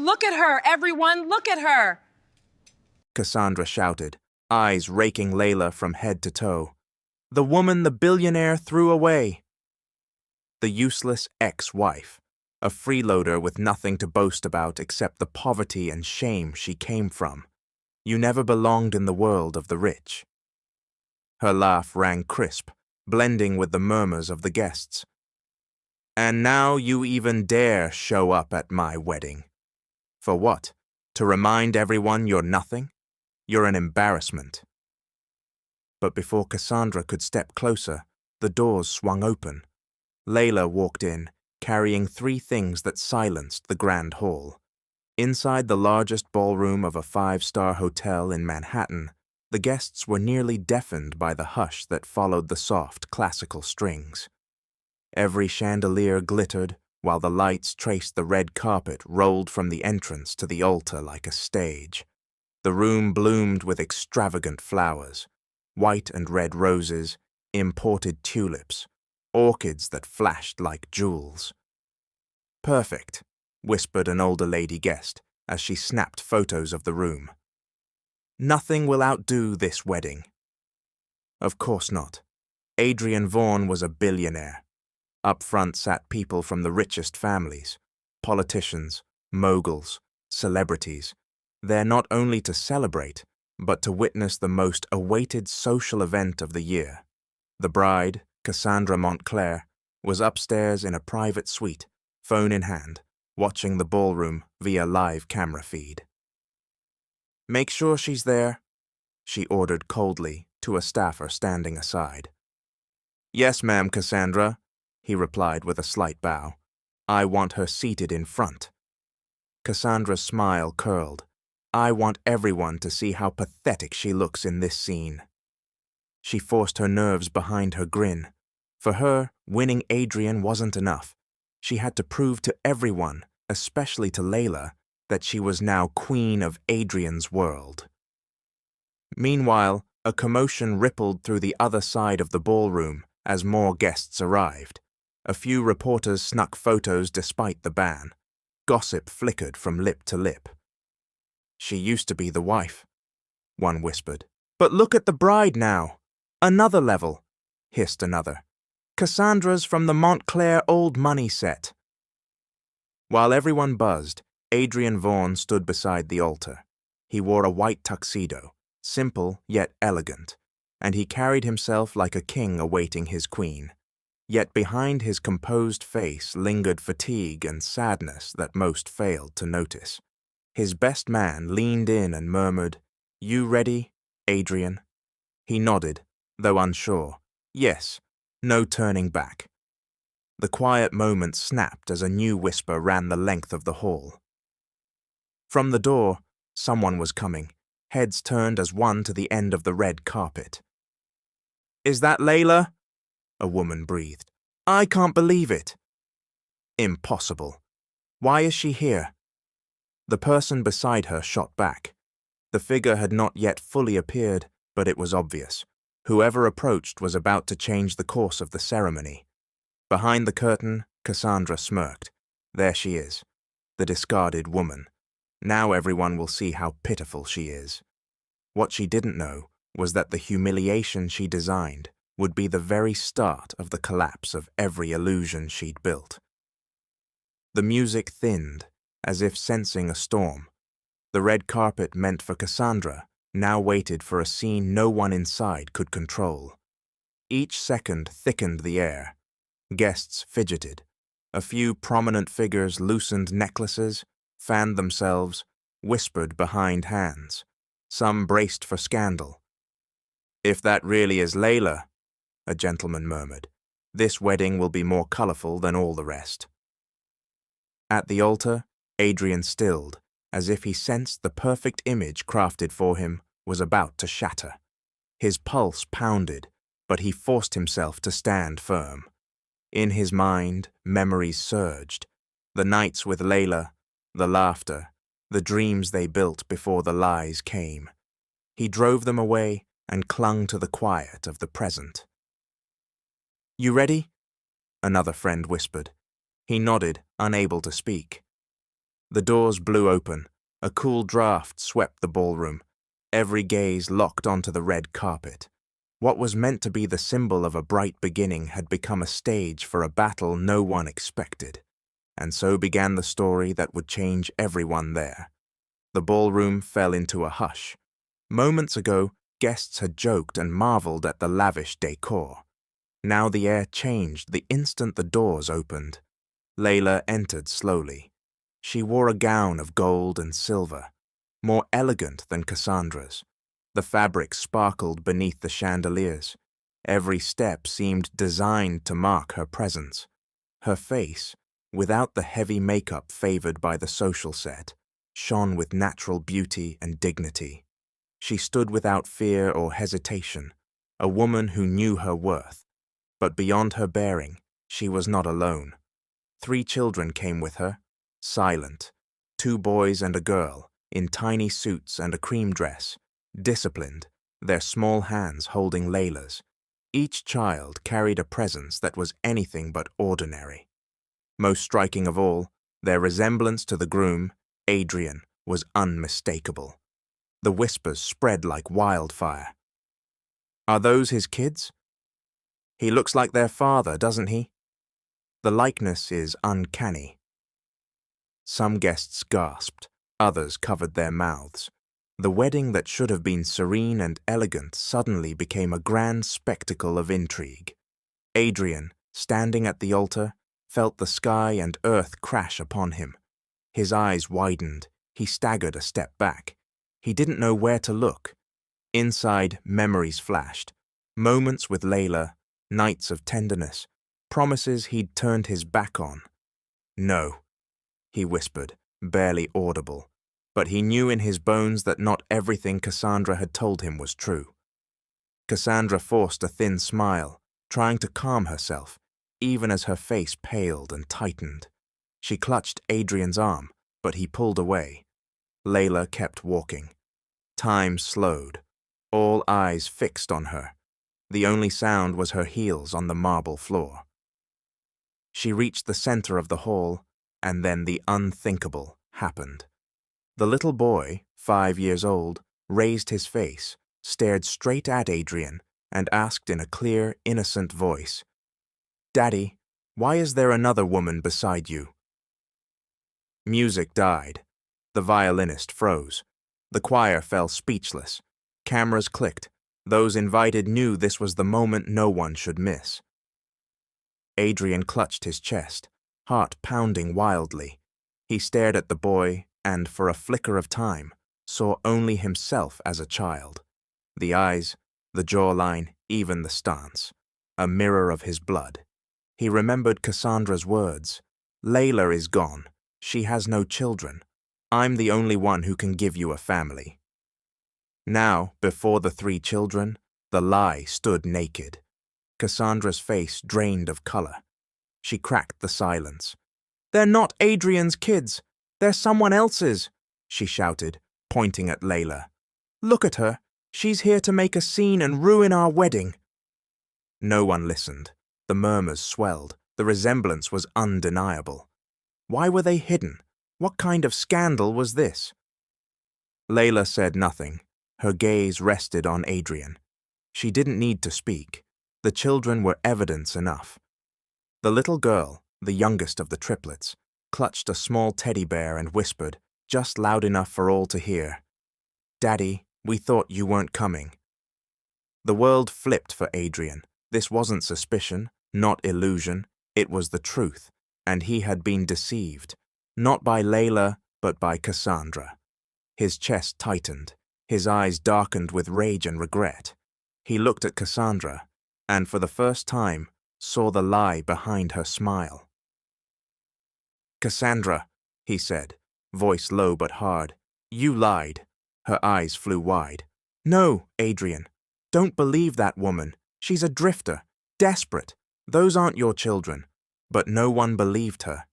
Look at her, everyone, look at her! Cassandra shouted, eyes raking Layla from head to toe. The woman the billionaire threw away. The useless ex-wife, a freeloader with nothing to boast about except the poverty and shame she came from. You never belonged in the world of the rich. Her laugh rang crisp, blending with the murmurs of the guests. And now you even dare show up at my wedding. For what? To remind everyone you're nothing? You're an embarrassment. But before Cassandra could step closer, the doors swung open. Layla walked in, carrying 3 things that silenced the grand hall. Inside the largest ballroom of a 5-star hotel in Manhattan, the guests were nearly deafened by the hush that followed the soft, classical strings. Every chandelier glittered, while the lights traced the red carpet rolled from the entrance to the altar like a stage. The room bloomed with extravagant flowers, white and red roses, imported tulips, orchids that flashed like jewels. Perfect, whispered an older lady guest as she snapped photos of the room. Nothing will outdo this wedding. Of course not. Adrian Vaughn was a billionaire. Up front sat people from the richest families, politicians, moguls, celebrities, there not only to celebrate, but to witness the most awaited social event of the year. The bride, Cassandra Montclair, was upstairs in a private suite, phone in hand, watching the ballroom via live camera feed. Make sure she's there, she ordered coldly to a staffer standing aside. Yes, ma'am, Cassandra, he replied with a slight bow. I want her seated in front. Cassandra's smile curled. I want everyone to see how pathetic she looks in this scene. She forced her nerves behind her grin. For her, winning Adrian wasn't enough. She had to prove to everyone, especially to Layla, that she was now queen of Adrian's world. Meanwhile, a commotion rippled through the other side of the ballroom as more guests arrived. A few reporters snuck photos despite the ban. Gossip flickered from lip to lip. She used to be the wife, one whispered. But look at the bride now. Another level, hissed another. Cassandra's from the Montclair old money set. While everyone buzzed, Adrian Vaughn stood beside the altar. He wore a white tuxedo, simple yet elegant, and he carried himself like a king awaiting his queen. Yet behind his composed face lingered fatigue and sadness that most failed to notice. His best man leaned in and murmured, You ready, Adrian? He nodded, though unsure. Yes, no turning back. The quiet moment snapped as a new whisper ran the length of the hall. From the door, someone was coming, heads turned as one to the end of the red carpet. Is that Layla? A woman breathed. I can't believe it. Impossible. Why is she here? The person beside her shot back. The figure had not yet fully appeared, but it was obvious. Whoever approached was about to change the course of the ceremony. Behind the curtain, Cassandra smirked. There she is, the discarded woman. Now everyone will see how pitiful she is. What she didn't know was that the humiliation she designed would be the very start of the collapse of every illusion she'd built. The music thinned, as if sensing a storm. The red carpet meant for Cassandra now waited for a scene no one inside could control. Each second thickened the air. Guests fidgeted. A few prominent figures loosened necklaces, fanned themselves, whispered behind hands. Some braced for scandal. If that really is Layla, a gentleman murmured, this wedding will be more colorful than all the rest. At the altar, Adrian stilled, as if he sensed the perfect image crafted for him was about to shatter. His pulse pounded, but he forced himself to stand firm. In his mind, memories surged. The nights with Layla, the laughter, the dreams they built before the lies came. He drove them away and clung to the quiet of the present. You ready? Another friend whispered. He nodded, unable to speak. The doors blew open. A cool draft swept the ballroom. Every gaze locked onto the red carpet. What was meant to be the symbol of a bright beginning had become a stage for a battle no one expected. And so began the story that would change everyone there. The ballroom fell into a hush. Moments ago, guests had joked and marveled at the lavish decor. Now the air changed the instant the doors opened. Layla entered slowly. She wore a gown of gold and silver, more elegant than Cassandra's. The fabric sparkled beneath the chandeliers. Every step seemed designed to mark her presence. Her face, without the heavy makeup favored by the social set, shone with natural beauty and dignity. She stood without fear or hesitation, a woman who knew her worth. But beyond her bearing, she was not alone. 3 children came with her, silent, 2 boys and a girl, in tiny suits and a cream dress, disciplined, their small hands holding Layla's. Each child carried a presence that was anything but ordinary. Most striking of all, their resemblance to the groom, Adrian, was unmistakable. The whispers spread like wildfire. "Are those his kids? He looks like their father, doesn't he? The likeness is uncanny." Some guests gasped, others covered their mouths. The wedding that should have been serene and elegant suddenly became a grand spectacle of intrigue. Adrian, standing at the altar, felt the sky and earth crash upon him. His eyes widened. He staggered a step back. He didn't know where to look. Inside, memories flashed. Moments with Layla, nights of tenderness, promises he'd turned his back on. "No," he whispered, barely audible, but he knew in his bones that not everything Cassandra had told him was true. Cassandra forced a thin smile, trying to calm herself, even as her face paled and tightened. She clutched Adrian's arm, but he pulled away. Layla kept walking. Time slowed, all eyes fixed on her. The only sound was her heels on the marble floor. She reached the center of the hall, and then the unthinkable happened. The little boy, 5 years old, raised his face, stared straight at Adrian, and asked in a clear, innocent voice, "Daddy, why is there another woman beside you?" Music died. The violinist froze. The choir fell speechless. Cameras clicked. Those invited knew this was the moment no one should miss. Adrian clutched his chest, heart pounding wildly. He stared at the boy and, for a flicker of time, saw only himself as a child. The eyes, the jawline, even the stance. A mirror of his blood. He remembered Cassandra's words. "Layla is gone. She has no children. I'm the only one who can give you a family." Now, before the 3 children, the lie stood naked. Cassandra's face drained of color. She cracked the silence. "They're not Adrian's kids. They're someone else's," she shouted, pointing at Layla. "Look at her. She's here to make a scene and ruin our wedding." No one listened. The murmurs swelled. The resemblance was undeniable. Why were they hidden? What kind of scandal was this? Layla said nothing. Her gaze rested on Adrian. She didn't need to speak. The children were evidence enough. The little girl, the youngest of the triplets, clutched a small teddy bear and whispered, just loud enough for all to hear, "Daddy, we thought you weren't coming." The world flipped for Adrian. This wasn't suspicion, not illusion. It was the truth, and he had been deceived, not by Layla, but by Cassandra. His chest tightened. His eyes darkened with rage and regret. He looked at Cassandra, and for the first time, saw the lie behind her smile. "Cassandra," he said, voice low but hard, "you lied." Her eyes flew wide. "No, Adrian. Don't believe that woman. She's a drifter, desperate. Those aren't your children." But no one believed her.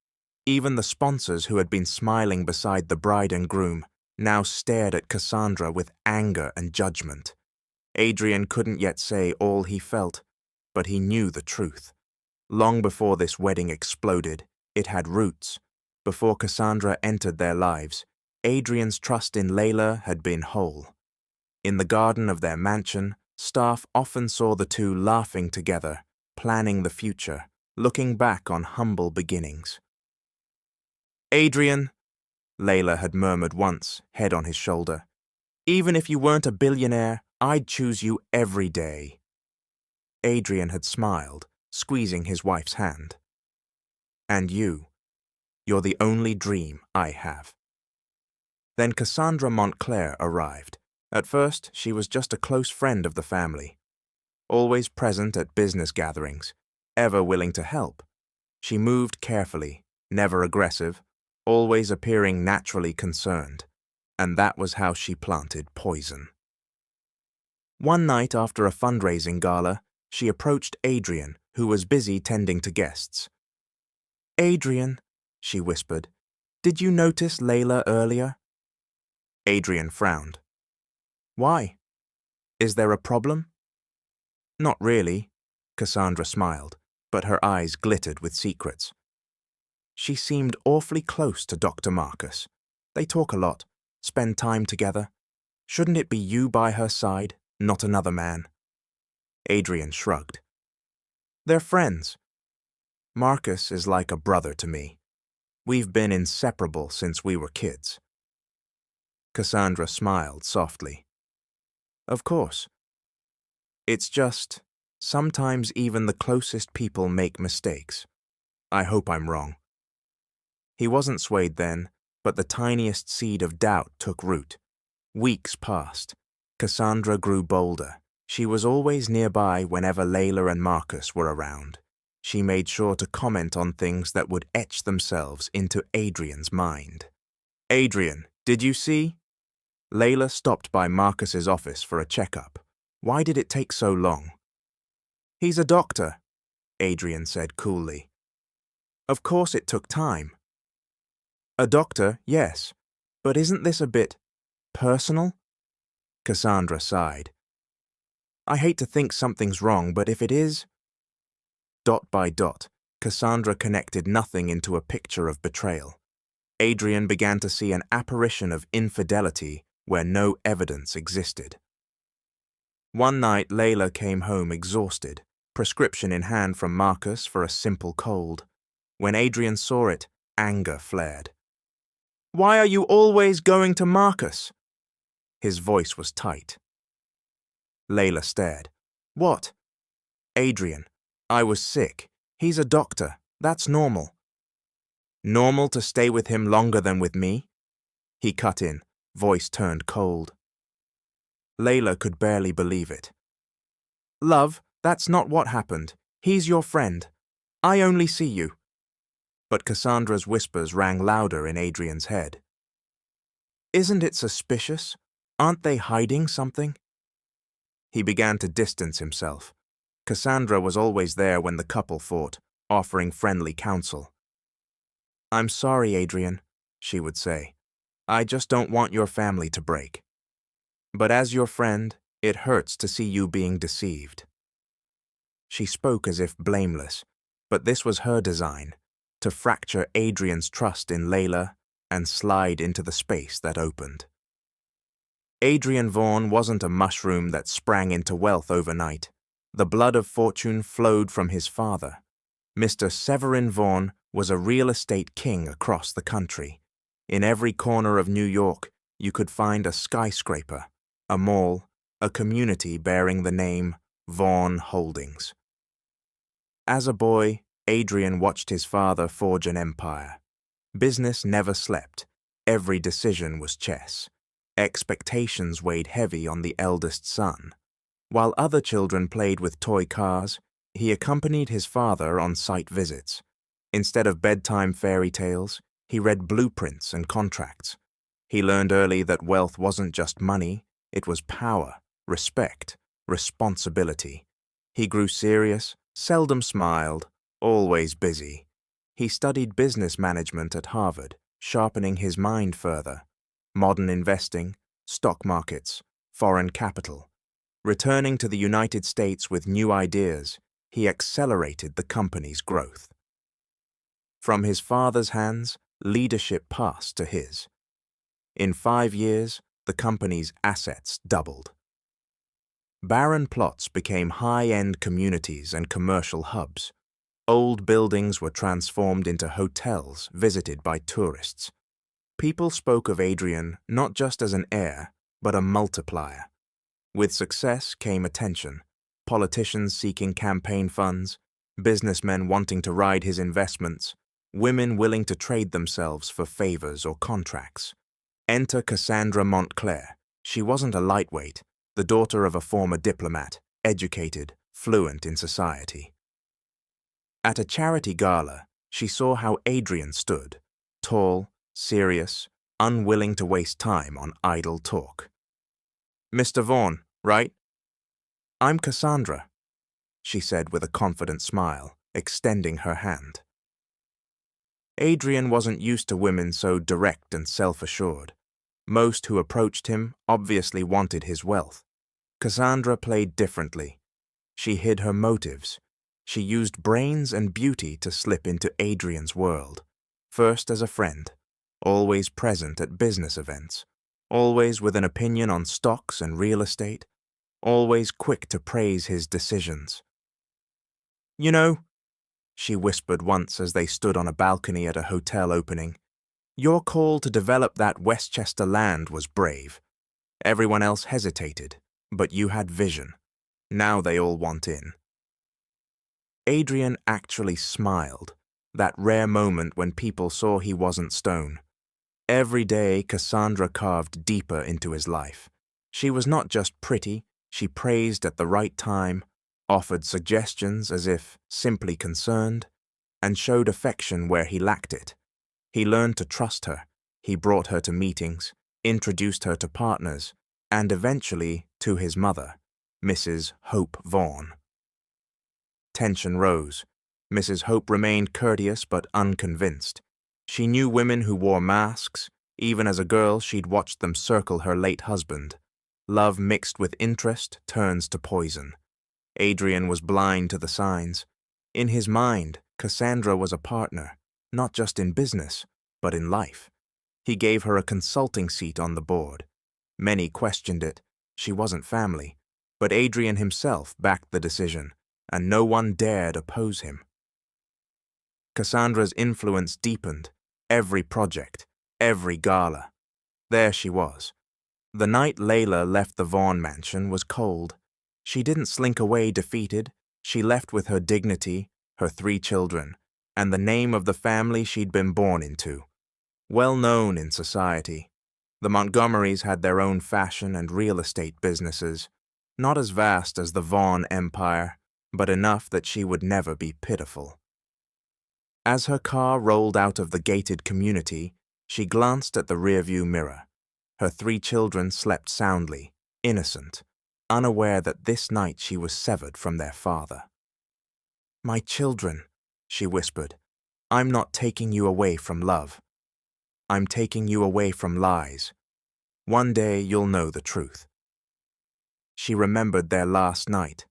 Even the sponsors who had been smiling beside the bride and groom now stared at Cassandra with anger and judgment. Adrian couldn't yet say all he felt, but he knew the truth. Long before this wedding exploded, it had roots. Before Cassandra entered their lives, Adrian's trust in Layla had been whole. In the garden of their mansion, staff often saw the two laughing together, planning the future, looking back on humble beginnings. "Adrian," Layla had murmured once, head on his shoulder, "even if you weren't a billionaire, I'd choose you every day." Adrian had smiled, squeezing his wife's hand. "And you're the only dream I have." Then Cassandra Montclair arrived. At first, she was just a close friend of the family, always present at business gatherings, ever willing to help. She moved carefully, never aggressive, always appearing naturally concerned, and that was how she planted poison. One night after a fundraising gala, she approached Adrian, who was busy tending to guests. "Adrian," she whispered, "did you notice Layla earlier?" Adrian frowned. "Why? Is there a problem?" "Not really," Cassandra smiled, but her eyes glittered with secrets. "She seemed awfully close to Dr. Marcus. They talk a lot, spend time together. Shouldn't it be you by her side, not another man?" Adrian shrugged. "They're friends. Marcus is like a brother to me. We've been inseparable since we were kids." Cassandra smiled softly. "Of course. It's just, sometimes even the closest people make mistakes. I hope I'm wrong." He wasn't swayed then, but the tiniest seed of doubt took root. Weeks passed. Cassandra grew bolder. She was always nearby whenever Layla and Marcus were around. She made sure to comment on things that would etch themselves into Adrian's mind. "Adrian, did you see?" Layla stopped by Marcus's office for a checkup. "Why did it take so long?" "He's a doctor," Adrian said coolly. "Of course it took time." "A doctor, yes, but isn't this a bit personal?" Cassandra sighed. "I hate to think something's wrong, but if it is—" Dot by dot, Cassandra connected nothing into a picture of betrayal. Adrian began to see an apparition of infidelity where no evidence existed. One night, Layla came home exhausted, prescription in hand from Marcus for a simple cold. When Adrian saw it, anger flared. "Why are you always going to Marcus?" His voice was tight. Layla stared. "What?" "Adrian, I was sick. He's a doctor. That's normal." "Normal to stay with him longer than with me?" He cut in, voice turned cold. Layla could barely believe it. "Love, that's not what happened. He's your friend. I only see you." But Cassandra's whispers rang louder in Adrian's head. "Isn't it suspicious? Aren't they hiding something?" He began to distance himself. Cassandra was always there when the couple fought, offering friendly counsel. "I'm sorry, Adrian," she would say. "I just don't want your family to break. But as your friend, it hurts to see you being deceived." She spoke as if blameless, but this was her design, to fracture Adrian's trust in Layla and slide into the space that opened. Adrian Vaughn wasn't a mushroom that sprang into wealth overnight. The blood of fortune flowed from his father. Mr. Severin Vaughn was a real estate king across the country. In every corner of New York, you could find a skyscraper, a mall, a community bearing the name Vaughn Holdings. As a boy, Adrian watched his father forge an empire. Business never slept. Every decision was chess. Expectations weighed heavy on the eldest son. While other children played with toy cars, he accompanied his father on site visits. Instead of bedtime fairy tales, he read blueprints and contracts. He learned early that wealth wasn't just money, it was power, respect, responsibility. He grew serious, seldom smiled, always busy. He studied business management at Harvard, sharpening his mind further. Modern investing, stock markets, foreign capital. Returning to the United States with new ideas, he accelerated the company's growth. From his father's hands, leadership passed to his. In 5 years, the company's assets doubled. Barren plots became high-end communities and commercial hubs. Old buildings were transformed into hotels visited by tourists. People spoke of Adrian not just as an heir, but a multiplier. With success came attention, politicians seeking campaign funds, businessmen wanting to ride his investments, women willing to trade themselves for favors or contracts. Enter Cassandra Montclair. She wasn't a lightweight, the daughter of a former diplomat, educated, fluent in society. At a charity gala, she saw how Adrian stood, tall, serious, unwilling to waste time on idle talk. "Mr. Vaughan, right?" "I'm Cassandra," she said with a confident smile, extending her hand. Adrian wasn't used to women so direct and self-assured. Most who approached him obviously wanted his wealth. Cassandra played differently. She hid her motives. She used brains and beauty to slip into Adrian's world, first as a friend, always present at business events, always with an opinion on stocks and real estate, always quick to praise his decisions. "You know," she whispered once as they stood on a balcony at a hotel opening, "your call to develop that Westchester land was brave. Everyone else hesitated, but you had vision. Now they all want in." Adrian actually smiled, that rare moment when people saw he wasn't stone. Every day, Cassandra carved deeper into his life. She was not just pretty, she praised at the right time, offered suggestions as if simply concerned, and showed affection where he lacked it. He learned to trust her. He brought her to meetings, introduced her to partners, and eventually to his mother, Mrs. Hope Vaughan. Tension rose. Mrs. Hope remained courteous but unconvinced. She knew women who wore masks. Even as a girl, she'd watched them circle her late husband. Love mixed with interest turns to poison. Adrian was blind to the signs. In his mind, Cassandra was a partner, not just in business, but in life. He gave her a consulting seat on the board. Many questioned it. She wasn't family. But Adrian himself backed the decision, and no one dared oppose him. Cassandra's influence deepened. Every project, every gala. There she was. The night Layla left the Vaughan mansion was cold. She didn't slink away defeated. She left with her dignity, her 3 children, and the name of the family she'd been born into. Well known in society. The Montgomerys had their own fashion and real estate businesses, not as vast as the Vaughan empire, but enough that she would never be pitiful. As her car rolled out of the gated community, she glanced at the rearview mirror. Her 3 children slept soundly, innocent, unaware that this night she was severed from their father. "My children," she whispered, "I'm not taking you away from love. I'm taking you away from lies. One day you'll know the truth." She remembered their last night.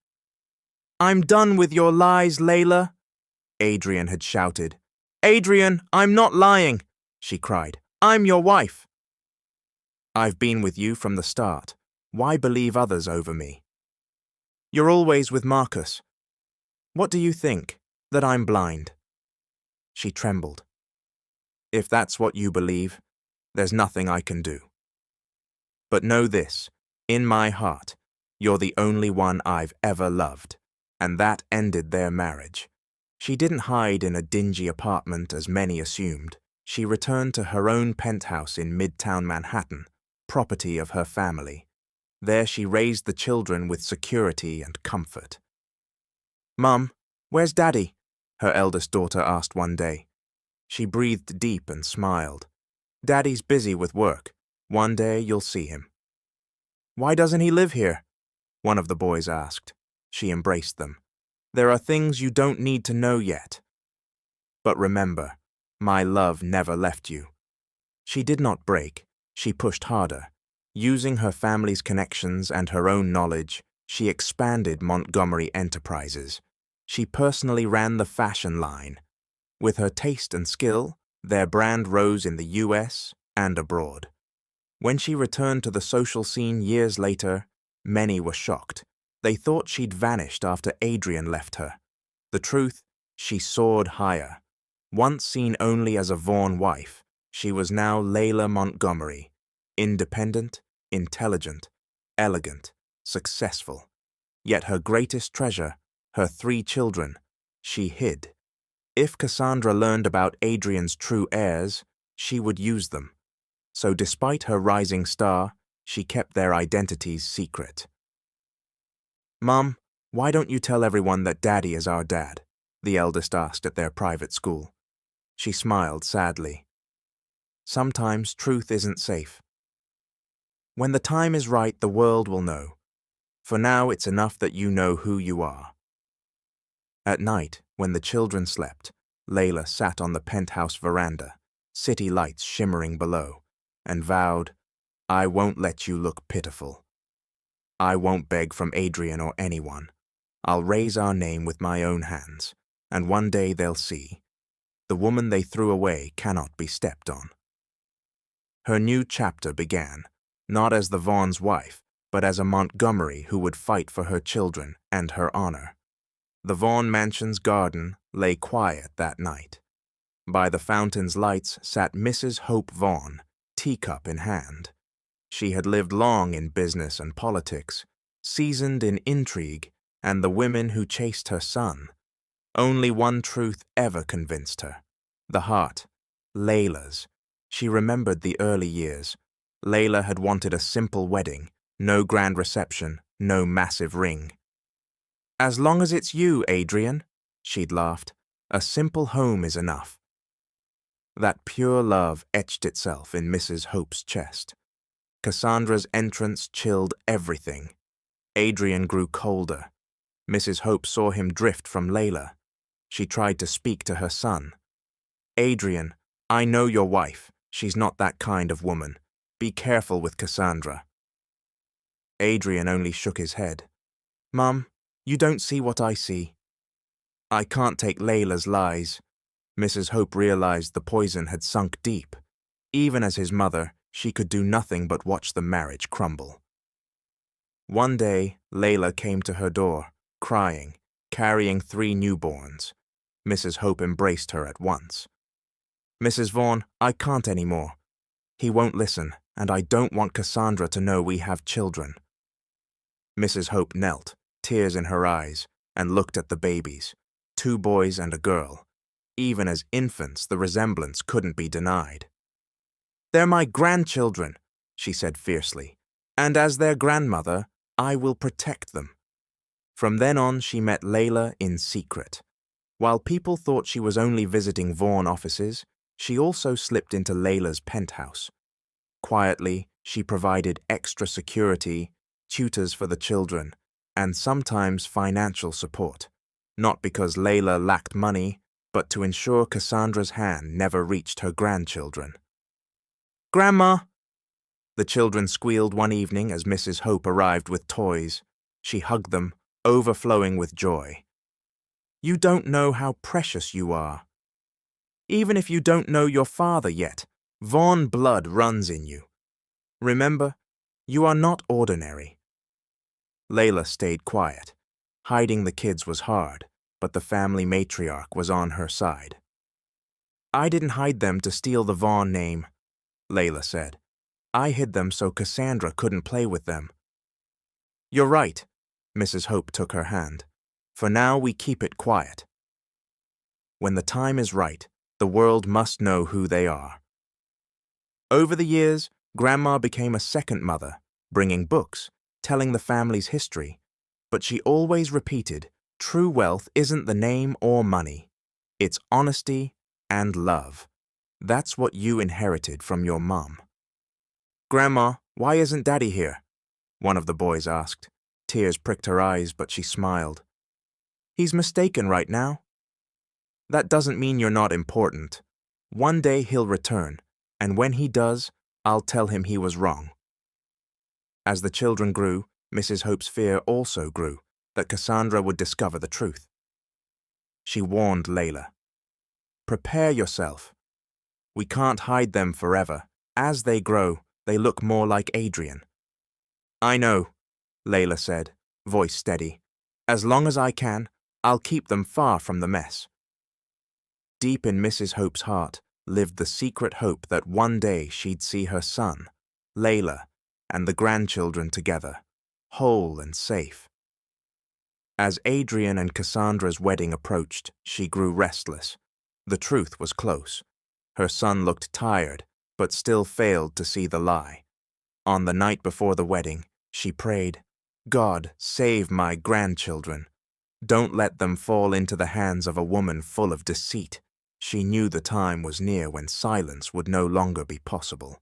"I'm done with your lies, Layla," Adrian had shouted. "Adrian, I'm not lying," she cried. "I'm your wife." "I've been with you from the start. Why believe others over me?" "You're always with Marcus. What do you think? That I'm blind?" She trembled. "If that's what you believe, there's nothing I can do. But know this, in my heart, you're the only one I've ever loved." And that ended their marriage. She didn't hide in a dingy apartment as many assumed. She returned to her own penthouse in Midtown Manhattan, property of her family. There she raised the children with security and comfort. "Mum, where's Daddy?" her eldest daughter asked one day. She breathed deep and smiled. "Daddy's busy with work. One day you'll see him." "Why doesn't he live here?" one of the boys asked. She embraced them. "There are things you don't need to know yet. But remember, my love never left you." She did not break. She pushed harder. Using her family's connections and her own knowledge, she expanded Montgomery Enterprises. She personally ran the fashion line. With her taste and skill, Their brand rose in the US and abroad. When she returned to the social scene years later, many were shocked. They thought she'd vanished after Adrian left her. The truth, she soared higher. Once seen only as a Vaughan wife, she was now Layla Montgomery, independent, intelligent, elegant, successful. Yet her greatest treasure, her 3 children, she hid. If Cassandra learned about Adrian's true heirs, she would use them. So despite her rising star, she kept their identities secret. "Mom, why don't you tell everyone that Daddy is our dad?" the eldest asked at their private school. She smiled sadly. "Sometimes truth isn't safe. When the time is right, the world will know. For now, it's enough that you know who you are." At night, when the children slept, Layla sat on the penthouse veranda, city lights shimmering below, and vowed, "I won't let you look pitiful. I won't beg from Adrian or anyone. I'll raise our name with my own hands, and one day they'll see. The woman they threw away cannot be stepped on." Her new chapter began, not as the Vaughan's wife, but as a Montgomery who would fight for her children and her honor. The Vaughan mansion's garden lay quiet that night. By the fountain's lights sat Mrs. Hope Vaughan, teacup in hand. She had lived long in business and politics, seasoned in intrigue and the women who chased her son. Only one truth ever convinced her. The heart, Layla's. She remembered the early years. Layla had wanted a simple wedding, no grand reception, no massive ring. "As long as it's you, Adrian," she'd laughed, "a simple home is enough." That pure love etched itself in Mrs. Hope's chest. Cassandra's entrance chilled everything. Adrian grew colder. Mrs. Hope saw him drift from Layla. She tried to speak to her son. "Adrian, I know your wife. She's not that kind of woman. Be careful with Cassandra." Adrian only shook his head. "Mum, you don't see what I see." "I can't take Layla's lies." Mrs. Hope realized the poison had sunk deep. Even as his mother, she could do nothing but watch the marriage crumble. One day, Layla came to her door, crying, carrying 3 newborns. Mrs. Hope embraced her at once. "Mrs. Vaughan, I can't anymore. He won't listen, and I don't want Cassandra to know we have children." Mrs. Hope knelt, tears in her eyes, and looked at the babies, 2 boys and a girl. Even as infants, the resemblance couldn't be denied. "They're my grandchildren," she said fiercely, "and as their grandmother, I will protect them." From then on, she met Layla in secret. While people thought she was only visiting Vaughan offices, she also slipped into Layla's penthouse. Quietly, she provided extra security, tutors for the children, and sometimes financial support, not because Layla lacked money, but to ensure Cassandra's hand never reached her grandchildren. "Grandma!" The children squealed one evening as Mrs. Hope arrived with toys. She hugged them, overflowing with joy. "You don't know how precious you are. Even if you don't know your father yet, Vaughan blood runs in you. Remember, you are not ordinary." Layla stayed quiet. Hiding the kids was hard, but the family matriarch was on her side. "I didn't hide them to steal the Vaughan name," Layla said. "I hid them so Cassandra couldn't play with them." "You're right," Mrs. Hope took her hand. "For now, we keep it quiet. When the time is right, the world must know who they are." Over the years, Grandma became a second mother, bringing books, telling the family's history. But she always repeated, true wealth isn't the name or money. It's honesty and love. That's what you inherited from your mom. "Grandma, why isn't Daddy here?" one of the boys asked. Tears pricked her eyes, but she smiled. "He's mistaken right now." "That doesn't mean you're not important. One day he'll return, and when he does, I'll tell him he was wrong." As the children grew, Mrs. Hope's fear also grew, that Cassandra would discover the truth. She warned Layla, "Prepare yourself. We can't hide them forever. As they grow, they look more like Adrian. I know, Layla said, voice steady. As long as I can, I'll keep them far from the mess. Deep in Mrs. Hope's heart lived the secret hope that one day she'd see her son, Layla, and the grandchildren together, whole and safe. As Adrian and Cassandra's wedding approached, she grew restless. The truth was close. Her son looked tired, but still failed to see the lie. On the night before the wedding, she prayed, God, save my grandchildren. Don't let them fall into the hands of a woman full of deceit. She knew the time was near when silence would no longer be possible.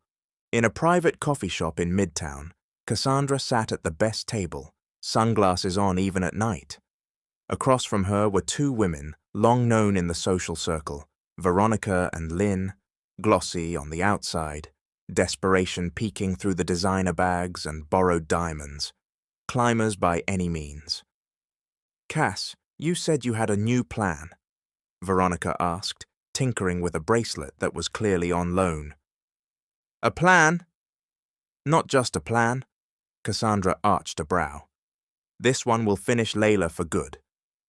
In a private coffee shop in Midtown, Cassandra sat at the best table, sunglasses on even at night. Across from her were two women, long known in the social circle, Veronica and Lynn, glossy on the outside, desperation peeking through the designer bags and borrowed diamonds, climbers by any means. Cass, you said you had a new plan, Veronica asked, tinkering with a bracelet that was clearly on loan. A plan? Not just a plan. Cassandra arched a brow. This one will finish Layla for good.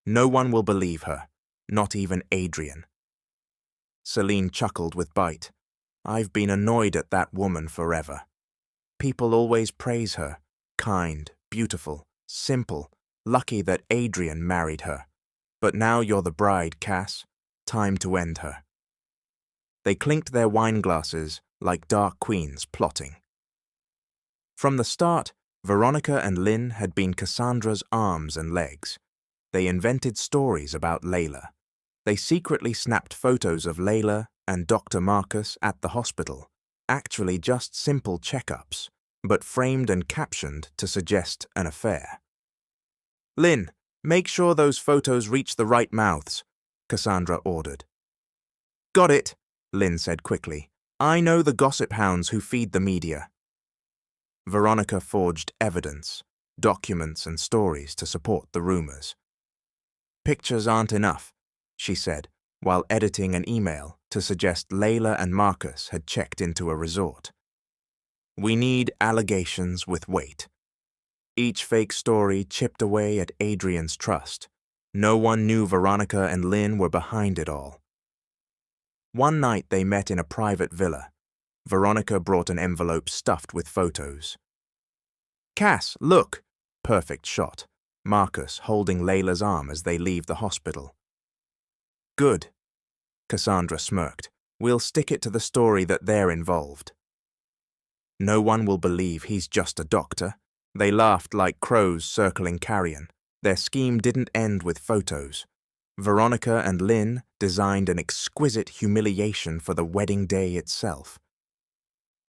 No one will believe her, not even Adrian. Celine chuckled with bite. I've been annoyed at that woman forever. People always praise her, kind, beautiful, simple, lucky that Adrian married her. But now you're the bride, Cass. Time to end her. They clinked their wine glasses like dark queens plotting. From the start, Veronica and Lynn had been Cassandra's arms and legs. They invented stories about Layla. They secretly snapped photos of Layla and Dr. Marcus at the hospital, actually just simple checkups, but framed and captioned to suggest an affair. Lynn, make sure those photos reach the right mouths, Cassandra ordered. Got it, Lynn said quickly. I know the gossip hounds who feed the media. Veronica forged evidence, documents and stories to support the rumors. Pictures aren't enough, she said, while editing an email to suggest Layla and Marcus had checked into a resort. We need allegations with weight. Each fake story chipped away at Adrian's trust. No one knew Veronica and Lynn were behind it all. One night they met in a private villa. Veronica brought an envelope stuffed with photos. Cass, look! Perfect shot. Marcus holding Layla's arm as they leave the hospital. Good. Cassandra smirked. We'll stick it to the story that they're involved. No one will believe he's just a doctor. They laughed like crows circling carrion. Their scheme didn't end with photos. Veronica and Lynn designed an exquisite humiliation for the wedding day itself.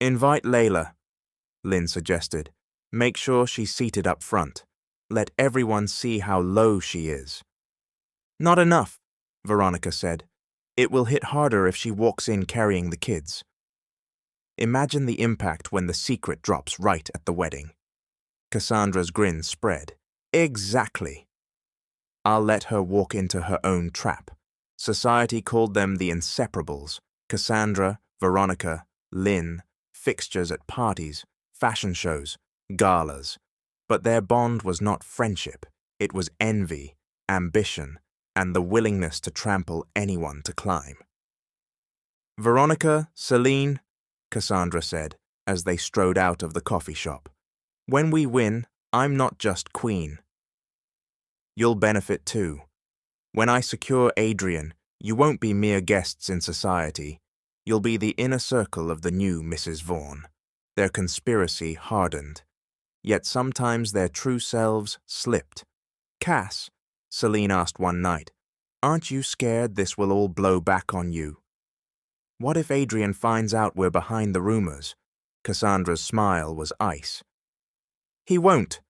Invite Layla, Lynn suggested. Make sure she's seated up front. Let everyone see how low she is. Not enough, Veronica said. It will hit harder if she walks in carrying the kids. Imagine the impact when the secret drops right at the wedding. Cassandra's grin spread. Exactly. I'll let her walk into her own trap. Society called them the inseparables. Cassandra, Veronica, Lynn, fixtures at parties, fashion shows, galas. But their bond was not friendship. It was envy, ambition, and the willingness to trample anyone to climb. Veronica, Celine, Cassandra said, as they strode out of the coffee shop. When we win, I'm not just queen. You'll benefit too. When I secure Adrian, you won't be mere guests in society. You'll be the inner circle of the new Mrs. Vaughan. Their conspiracy hardened. Yet sometimes their true selves slipped. Cass, Celine asked one night, aren't you scared this will all blow back on you? What if Adrian finds out we're behind the rumors? Cassandra's smile was ice. He won't.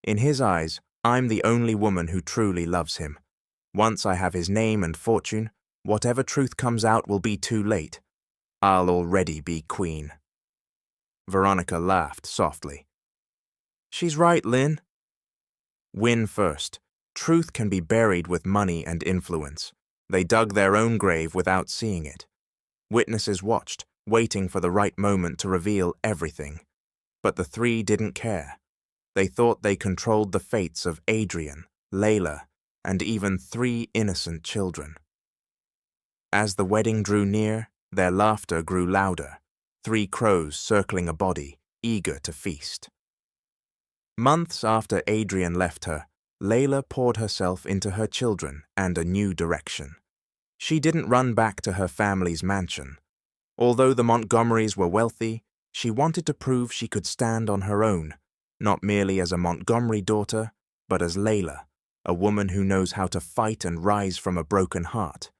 In his eyes, I'm the only woman who truly loves him. Once I have his name and fortune, whatever truth comes out will be too late. I'll already be queen. Veronica laughed softly. She's right, Lynn. Win first. Truth can be buried with money and influence. They dug their own grave without seeing it. Witnesses watched, waiting for the right moment to reveal everything. But the three didn't care. They thought they controlled the fates of Adrian, Layla, and even 3 innocent children. As the wedding drew near, their laughter grew louder, 3 crows circling a body, eager to feast. Months after Adrian left her, Layla poured herself into her children and a new direction. She didn't run back to her family's mansion. Although the Montgomerys were wealthy, she wanted to prove she could stand on her own, not merely as a Montgomery daughter, but as Layla, a woman who knows how to fight and rise from a broken heart.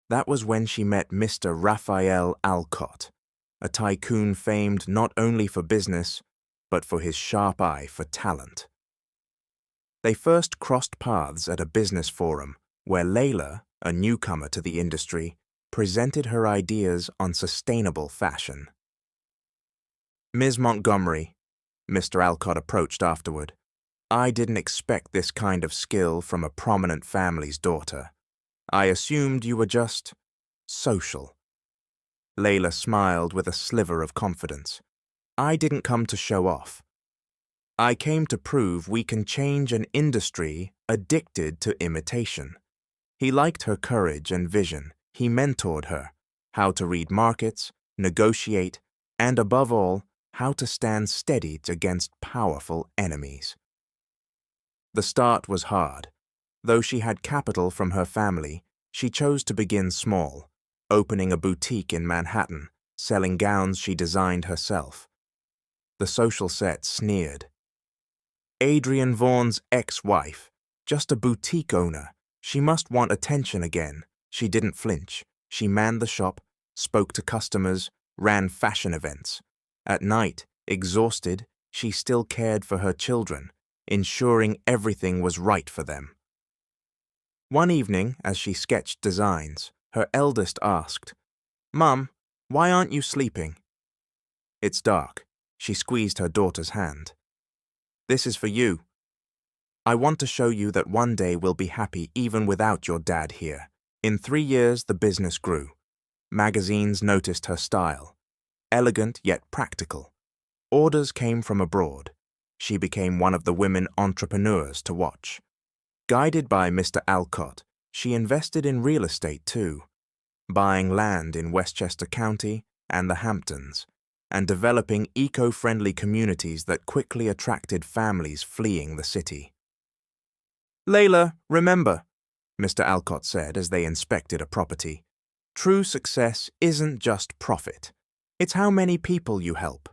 That was when she met Mr. Raphael Alcott, a tycoon famed not only for business, but for his sharp eye for talent. They first crossed paths at a business forum where Layla, a newcomer to the industry, presented her ideas on sustainable fashion. "Ms. Montgomery," Mr. Alcott approached afterward, "I didn't expect this kind of skill from a prominent family's daughter. I assumed you were just social." Layla smiled with a sliver of confidence. "I didn't come to show off. I came to prove we can change an industry addicted to imitation." He liked her courage and vision. He mentored her, how to read markets, negotiate, and above all, how to stand steady against powerful enemies. The start was hard. Though she had capital from her family, she chose to begin small, opening a boutique in Manhattan, selling gowns she designed herself. The social set sneered. Adrian Vaughan's ex-wife, just a boutique owner. She must want attention again. She didn't flinch. She manned the shop, spoke to customers, ran fashion events. At night, exhausted, she still cared for her children, ensuring everything was right for them. One evening, as she sketched designs, her eldest asked, "Mum, why aren't you sleeping?" "It's dark." She squeezed her daughter's hand. "This is for you. I want to show you that one day we'll be happy even without your dad here." In 3 years, the business grew. Magazines noticed her style, elegant yet practical. Orders came from abroad. She became one of the women entrepreneurs to watch. Guided by Mr. Alcott, she invested in real estate too, buying land in Westchester County and the Hamptons, and developing eco-friendly communities that quickly attracted families fleeing the city. "Layla, remember," Mr. Alcott said as they inspected a property, "true success isn't just profit. It's how many people you help."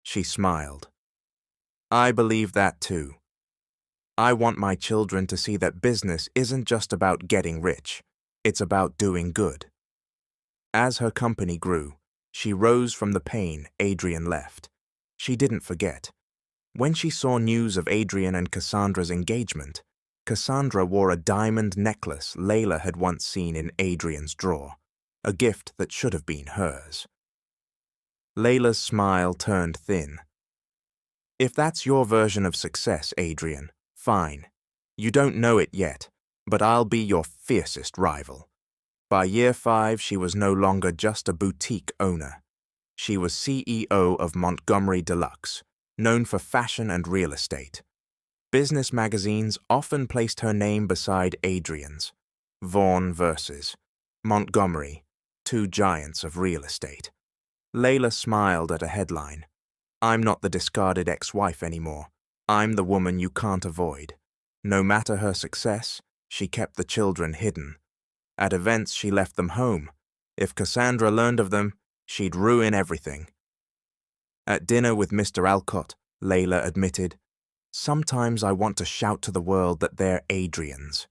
She smiled. "I believe that too. I want my children to see that business isn't just about getting rich. It's about doing good." As her company grew, she rose from the pain Adrian left. She didn't forget. When she saw news of Adrian and Cassandra's engagement, Cassandra wore a diamond necklace Layla had once seen in Adrian's drawer, a gift that should have been hers. Layla's smile turned thin. "If that's your version of success, Adrian, fine. You don't know it yet, but I'll be your fiercest rival." By year 5, she was no longer just a boutique owner. She was CEO of Montgomery Deluxe, known for fashion and real estate. Business magazines often placed her name beside Adrian's. Vaughan versus Montgomery, 2 giants of real estate. Layla smiled at a headline. "I'm not the discarded ex-wife anymore. I'm the woman you can't avoid." No matter her success, she kept the children hidden. At events, she left them home. If Cassandra learned of them, she'd ruin everything. At dinner with Mr. Alcott, Layla admitted, "Sometimes I want to shout to the world that they're Adrians."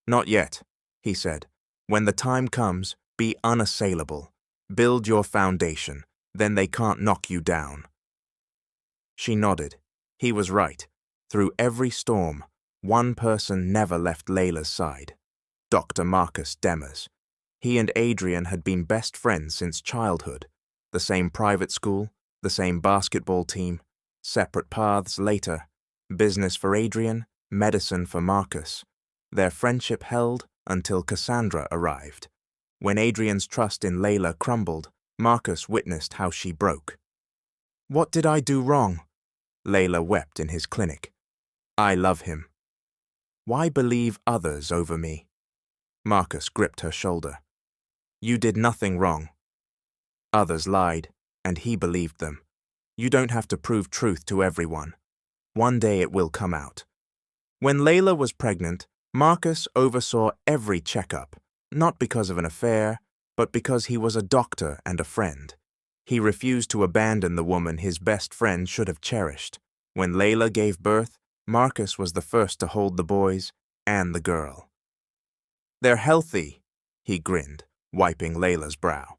"Not yet," he said. "When the time comes, be unassailable. Build your foundation, then they can't knock you down." She nodded. He was right. Through every storm, one person never left Layla's side. Dr. Marcus Demers. He and Adrian had been best friends since childhood. The same private school, the same basketball team, separate paths later. Business for Adrian, medicine for Marcus. Their friendship held until Cassandra arrived. When Adrian's trust in Layla crumbled, Marcus witnessed how she broke. "What did I do wrong?" Layla wept in his clinic. "I love him. Why believe others over me?" Marcus gripped her shoulder. "You did nothing wrong. Others lied, and he believed them. You don't have to prove truth to everyone. One day it will come out." When Layla was pregnant, Marcus oversaw every checkup, not because of an affair, but because he was a doctor and a friend. He refused to abandon the woman his best friend should have cherished. When Layla gave birth, Marcus was the first to hold the boys and the girl. "They're healthy," he grinned, wiping Layla's brow.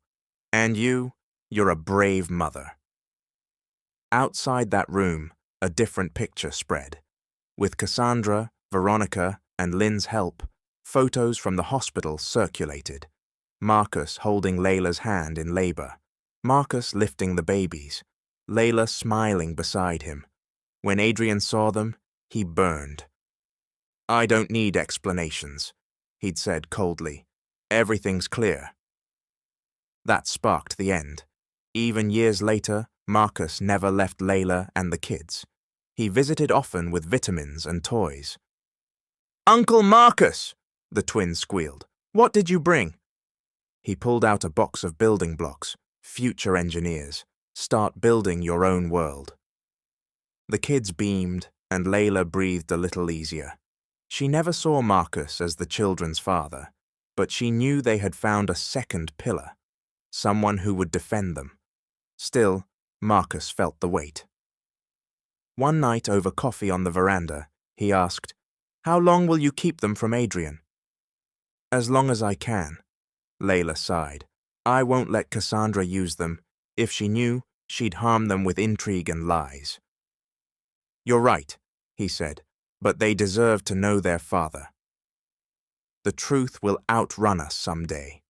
"And you're a brave mother." Outside that room, a different picture spread. With Cassandra, Veronica, and Lynn's help, photos from the hospital circulated. Marcus holding Layla's hand in labor, Marcus lifting the babies, Layla smiling beside him. When Adrian saw them, he burned. "I don't need explanations," he'd said coldly. "Everything's clear." That sparked the end. Even years later, Marcus never left Layla and the kids. He visited often with vitamins and toys. "Uncle Marcus!" the twins squealed. "What did you bring?" He pulled out a box of building blocks. "Future engineers. Start building your own world." The kids beamed, and Layla breathed a little easier. She never saw Marcus as the children's father, but she knew they had found a second pillar, someone who would defend them. Still, Marcus felt the weight. One night over coffee on the veranda, he asked, "How long will you keep them from Adrian?" "As long as I can," Layla sighed. "I won't let Cassandra use them. If she knew, she'd harm them with intrigue and lies." "You're right," he said, "but they deserve to know their father. The truth will outrun us someday."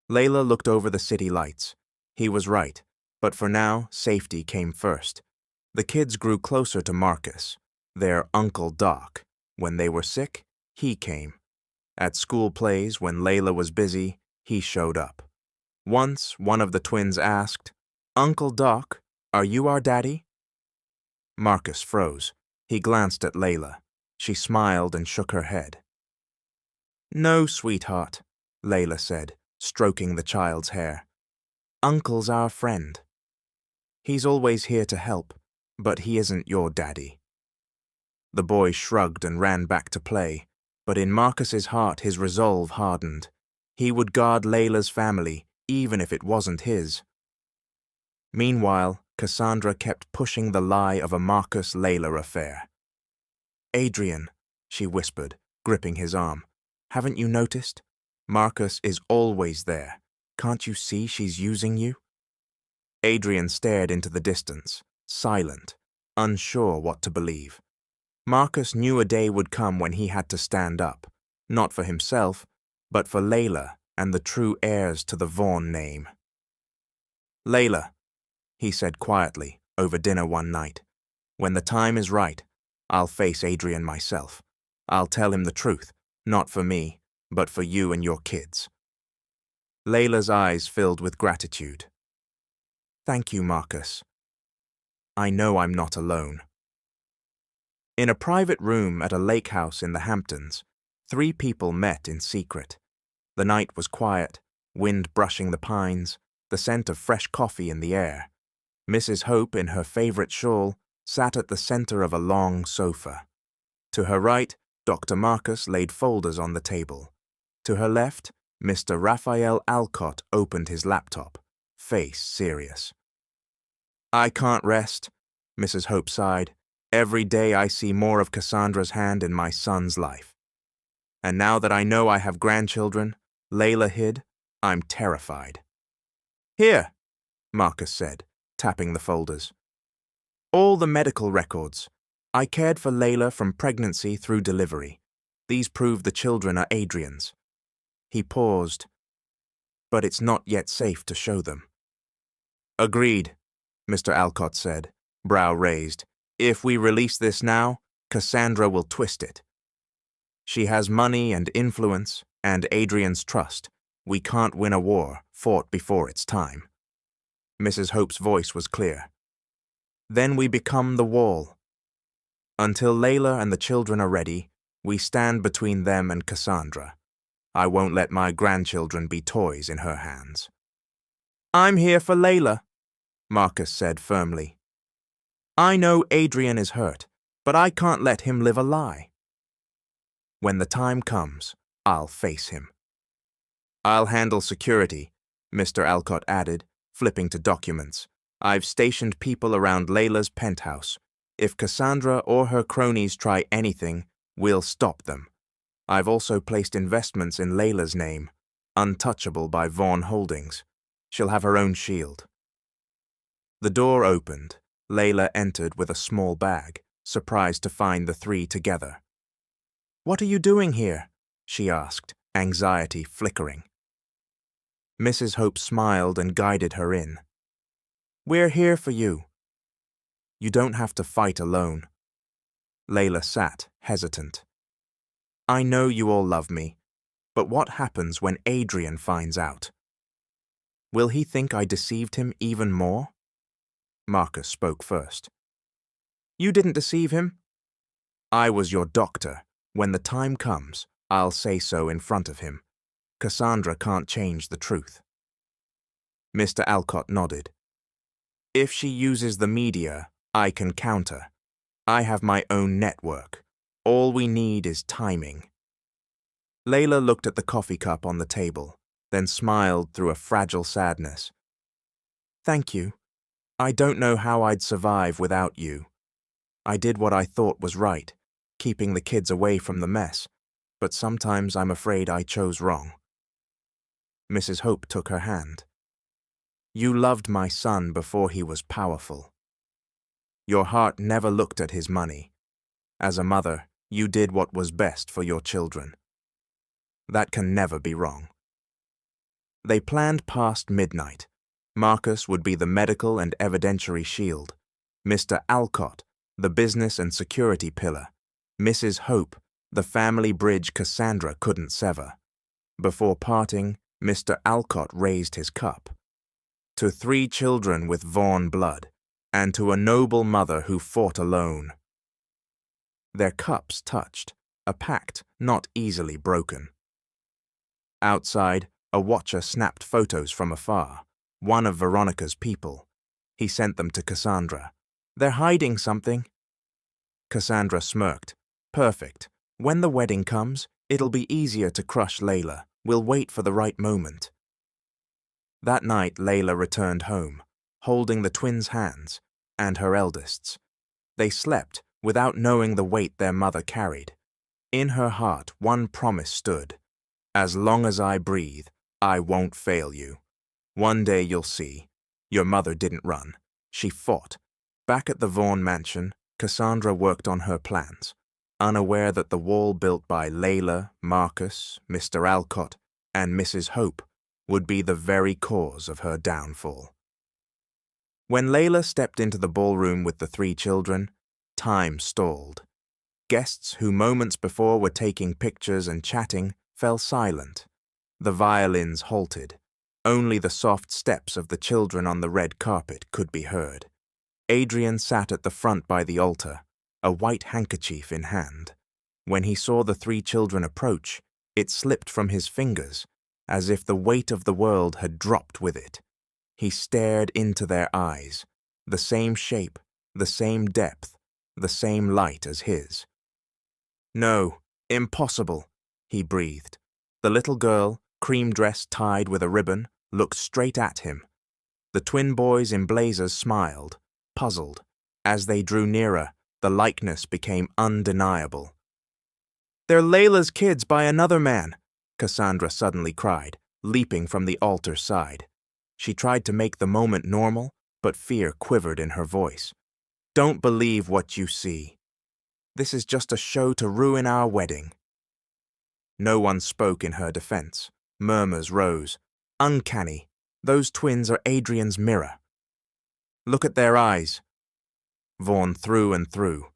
Layla looked over the city lights. He was right, but for now, safety came first. The kids grew closer to Marcus, their Uncle Doc. When they were sick, he came. At school plays, when Layla was busy, he showed up. Once, one of the twins asked, "Uncle Doc, are you our daddy?" Marcus froze. He glanced at Layla. She smiled and shook her head. "No, sweetheart," Layla said, stroking the child's hair. "Uncle's our friend. He's always here to help, but he isn't your daddy." The boy shrugged and ran back to play, but in Marcus's heart his resolve hardened. He would guard Layla's family, even if it wasn't his. Meanwhile, Cassandra kept pushing the lie of a Marcus-Layla affair. "Adrian," she whispered, gripping his arm, "haven't you noticed? Marcus is always there. Can't you see she's using you?" Adrian stared into the distance, silent, unsure what to believe. Marcus knew a day would come when he had to stand up, not for himself, but for Layla and the true heirs to the Vaughn name. "Layla," he said quietly over dinner one night, "when the time is right, I'll face Adrian myself. I'll tell him the truth, not for me, but for you and your kids." Layla's eyes filled with gratitude. "Thank you, Marcus. I know I'm not alone." In a private room at a lake house in the Hamptons, 3 people met in secret. The night was quiet, wind brushing the pines, the scent of fresh coffee in the air. Mrs. Hope, in her favorite shawl, sat at the center of a long sofa. To her right, Dr. Marcus laid folders on the table. To her left, Mr. Raphael Alcott opened his laptop, face serious. "I can't rest," Mrs. Hope sighed. "Every day I see more of Cassandra's hand in my son's life. And now that I know I have grandchildren, Layla hid, I'm terrified." "Here," Marcus said, tapping the folders. "All the medical records. I cared for Layla from pregnancy through delivery. These prove the children are Adrian's." He paused. "But it's not yet safe to show them." "Agreed," Mr. Alcott said, brow raised. "If we release this now, Cassandra will twist it. She has money and influence and Adrian's trust. We can't win a war fought before its time. Mrs. Hope's voice was clear. Then we become the wall. Until Layla and the children are ready, we stand between them and Cassandra. I won't let my grandchildren be toys in her hands. I'm here for Layla, Marcus said firmly. I know Adrian is hurt, but I can't let him live a lie. When the time comes, I'll face him. I'll handle security, Mr. Alcott added, flipping to documents. I've stationed people around Layla's penthouse. If Cassandra or her cronies try anything, we'll stop them. I've also placed investments in Layla's name, untouchable by Vaughn Holdings. She'll have her own shield. The door opened. Layla entered with a small bag, surprised to find the three together. What are you doing here? She asked, anxiety flickering. Mrs. Hope smiled and guided her in. We're here for you. You don't have to fight alone. Layla sat, hesitant. I know you all love me, but what happens when Adrian finds out? Will he think I deceived him even more? Marcus spoke first. You didn't deceive him? I was your doctor. When the time comes, I'll say so in front of him. Cassandra can't change the truth. Mr. Alcott nodded. If she uses the media, I can counter. I have my own network. All we need is timing. Layla looked at the coffee cup on the table, then smiled through a fragile sadness. Thank you. I don't know how I'd survive without you. I did what I thought was right, keeping the kids away from the mess, but sometimes I'm afraid I chose wrong. Mrs. Hope took her hand. You loved my son before he was powerful. Your heart never looked at his money. As a mother, you did what was best for your children. That can never be wrong. They planned past midnight. Marcus would be the medical and evidentiary shield. Mr. Alcott, the business and security pillar. Mrs. Hope, the family bridge Cassandra couldn't sever. Before parting, Mr. Alcott raised his cup. To 3 children with Vaughn blood, and to a noble mother who fought alone. Their cups touched, a pact not easily broken. Outside, a watcher snapped photos from afar, one of Veronica's people. He sent them to Cassandra. They're hiding something. Cassandra smirked. Perfect. When the wedding comes, it'll be easier to crush Layla. We'll wait for the right moment. That night, Layla returned home, holding the twins' hands, and her eldest's. They slept without knowing the weight their mother carried. In her heart, one promise stood. As long as I breathe, I won't fail you. One day you'll see. Your mother didn't run. She fought. Back at the Vaughn mansion, Cassandra worked on her plans, unaware that the wall built by Layla, Marcus, Mr. Alcott, and Mrs. Hope would be the very cause of her downfall. When Layla stepped into the ballroom with the 3 children, time stalled. Guests who moments before were taking pictures and chatting fell silent. The violins halted. Only the soft steps of the children on the red carpet could be heard. Adrian sat at the front by the altar, a white handkerchief in hand. When he saw the 3 children approach, it slipped from his fingers, as if the weight of the world had dropped with it. He stared into their eyes, the same shape, the same depth, the same light as his. No, impossible, he breathed. The little girl, cream dress tied with a ribbon, looked straight at him. The twin boys in blazers smiled, puzzled. As they drew nearer, the likeness became undeniable. They're Layla's kids by another man, Cassandra suddenly cried, leaping from the altar's side. She tried to make the moment normal, but fear quivered in her voice. Don't believe what you see. This is just a show to ruin our wedding. No one spoke in her defense. Murmurs rose. Uncanny. Those twins are Adrian's mirror. Look at their eyes. Vaughn through and through.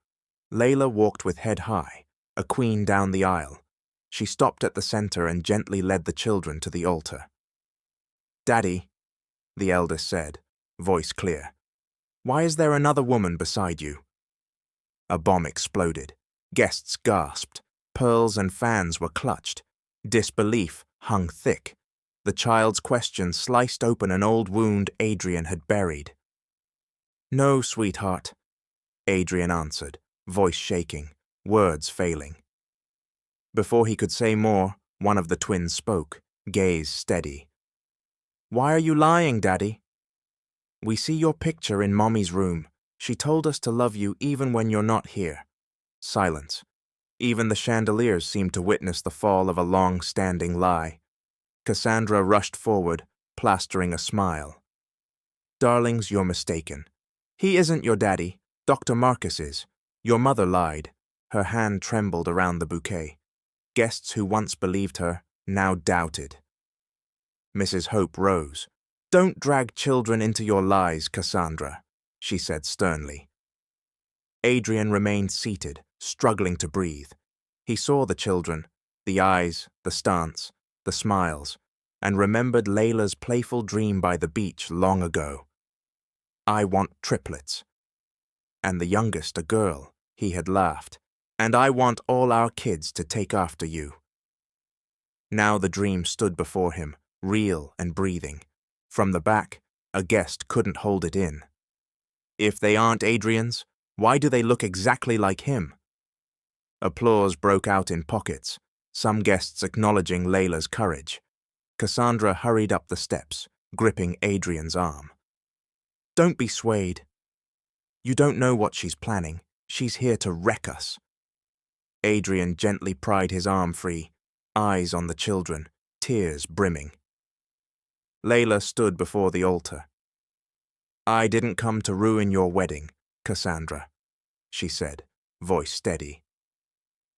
Layla walked with head high, a queen down the aisle. She stopped at the center and gently led the children to the altar. "Daddy," the eldest said, voice clear, "why is there another woman beside you?" A bomb exploded. Guests gasped. Pearls and fans were clutched. Disbelief hung thick. The child's question sliced open an old wound Adrian had buried. "No, sweetheart," Adrian answered, voice shaking, words failing. Before he could say more, one of the twins spoke, gaze steady. "Why are you lying, Daddy?" "We see your picture in Mommy's room. She told us to love you even when you're not here." Silence. Even the chandeliers seemed to witness the fall of a long-standing lie. Cassandra rushed forward, plastering a smile. "Darlings, you're mistaken. He isn't your daddy. Dr. Marcus is. Your mother lied." Her hand trembled around the bouquet. Guests who once believed her now doubted. Mrs. Hope rose. "Don't drag children into your lies, Cassandra," she said sternly. Adrian remained seated, struggling to breathe. He saw the children, the eyes, the stance, the smiles, and remembered Layla's playful dream by the beach long ago. "I want triplets." And the youngest a girl, he had laughed. "And I want all our kids to take after you." Now the dream stood before him, real and breathing. From the back, a guest couldn't hold it in. "If they aren't Adrian's, why do they look exactly like him?" Applause broke out in pockets, some guests acknowledging Layla's courage. Cassandra hurried up the steps, gripping Adrian's arm. "Don't be swayed. You don't know what she's planning. She's here to wreck us." Adrian gently pried his arm free, eyes on the children, tears brimming. Layla stood before the altar. "I didn't come to ruin your wedding, Cassandra," she said, voice steady.